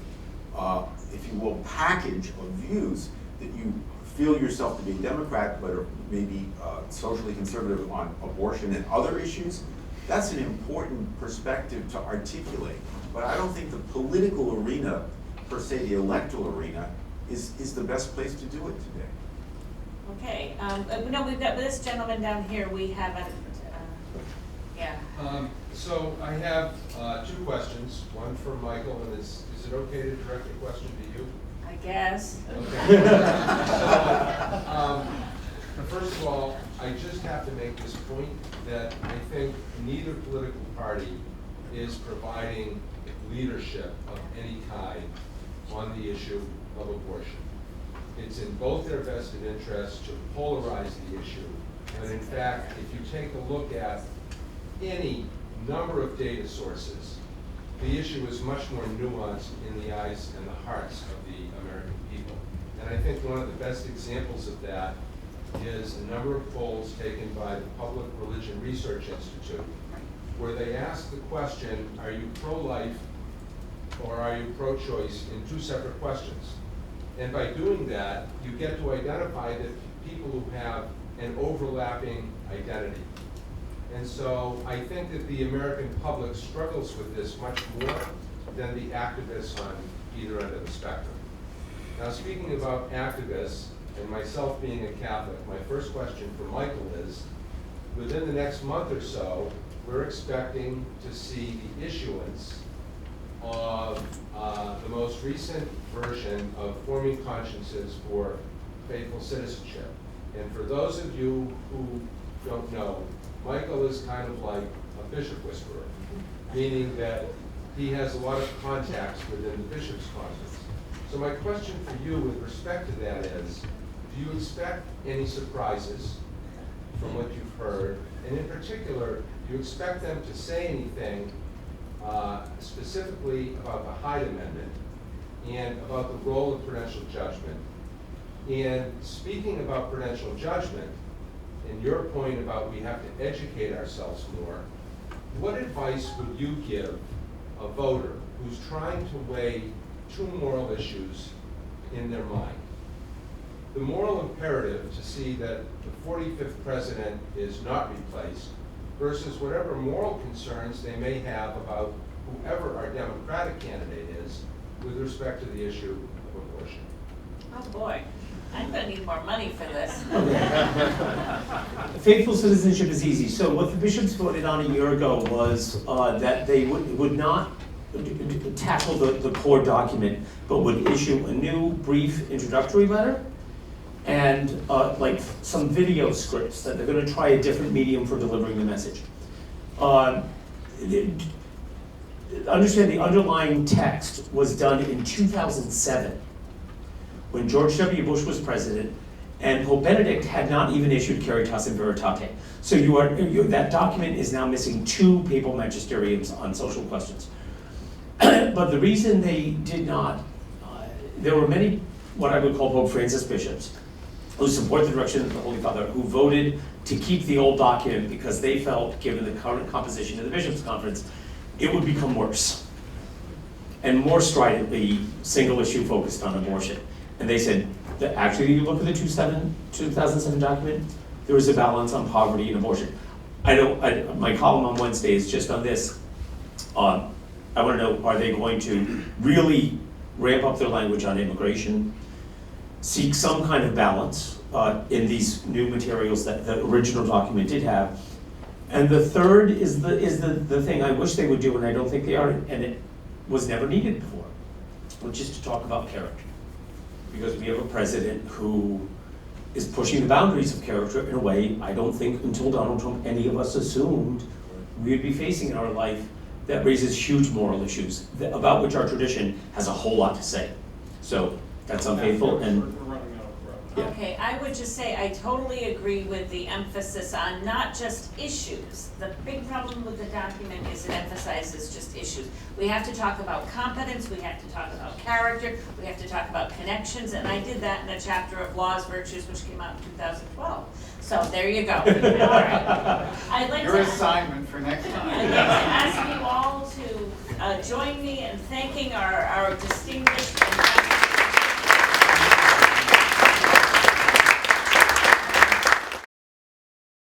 if you will, package of views, that you feel yourself to be a Democrat, but are maybe socially conservative on abortion and other issues, that's an important perspective to articulate. But I don't think the political arena, per se the electoral arena, is the best place to do it today. Okay, no, we've got this gentleman down here, we have a, yeah. So I have 2 questions, one for Michael, and is it okay to direct the question to you? I guess. Okay. So, first of all, I just have to make this point that I think neither political party is providing leadership of any kind on the issue of abortion. It's in both their vested interest to polarize the issue, but in fact, if you take a look at any number of data sources, the issue is much more nuanced in the eyes and the hearts of the American people. And I think one of the best examples of that is a number of polls taken by the Public Religion Research Institute, where they ask the question, are you pro-life or are you pro-choice, in 2 separate questions. And by doing that, you get to identify the people who have an overlapping identity. And so I think that the American public struggles with this much more than the activists on either end of the spectrum. Now, speaking about activists, and myself being a Catholic, my first question for Michael is, within the next month or so, we're expecting to see the issuance of the most recent version of Forming Consciences for Faithful Citizenship. And for those of you who don't know, Michael is kind of like a bishop whisperer, meaning that he has a lot of contacts within the Bishops' Conference. So my question for you with respect to that is, do you expect any surprises from what you've heard? And in particular, do you expect them to say anything specifically about the Hyde Amendment and about the role of prudential judgment? And speaking about prudential judgment, and your point about we have to educate ourselves more, what advice would you give a voter who's trying to weigh 2 moral issues in their mind? The moral imperative to see that the 45th president is not replaced versus whatever moral concerns they may have about whoever our Democratic candidate is with respect to the issue of abortion. Oh boy. I'm gonna need more money for this. Faithful citizenship is easy. So what the bishops voted on a year ago was that they would not tackle the core document, but would issue a new brief introductory letter and like some video scripts that they're going to try a different medium for delivering the message. Understand the underlying text was done in 2007 when George W. Bush was president and Pope Benedict had not even issued Caritas in Veritate. So that document is now missing 2 papal magisteriums on social questions. But the reason they did not, there were many, what I would call Pope Francis bishops, who support the direction of the Holy Father, who voted to keep the old document because they felt, given the current composition of the Bishops' Conference, it would become worse. And more stridently, single issue focused on abortion. And they said that actually, you look at the 2007 document, there was a balance on poverty and abortion. My column on Wednesday is just on this. I want to know, are they going to really ramp up their language on immigration, seek some kind of balance in these new materials that the original document did have? And the third is the thing I wish they would do, and I don't think they are, and it was never needed before, which is to talk about character. Because we have a president who is pushing the boundaries of character in a way I don't think until Donald Trump any of us assumed we would be facing in our life, that raises huge moral issues about which our tradition has a whole lot to say. So that's unfaithful and. Yeah. Okay, I would just say I totally agree with the emphasis on not just issues. The big problem with the document is it emphasizes just issues. We have to talk about competence, we have to talk about character, we have to talk about connections, and I did that in a chapter of Laws, Virtues, which came out in 2012. So there you go. All right. I'd like Your assignment for next time. I'd like to ask you all to join me in thanking our distinguished and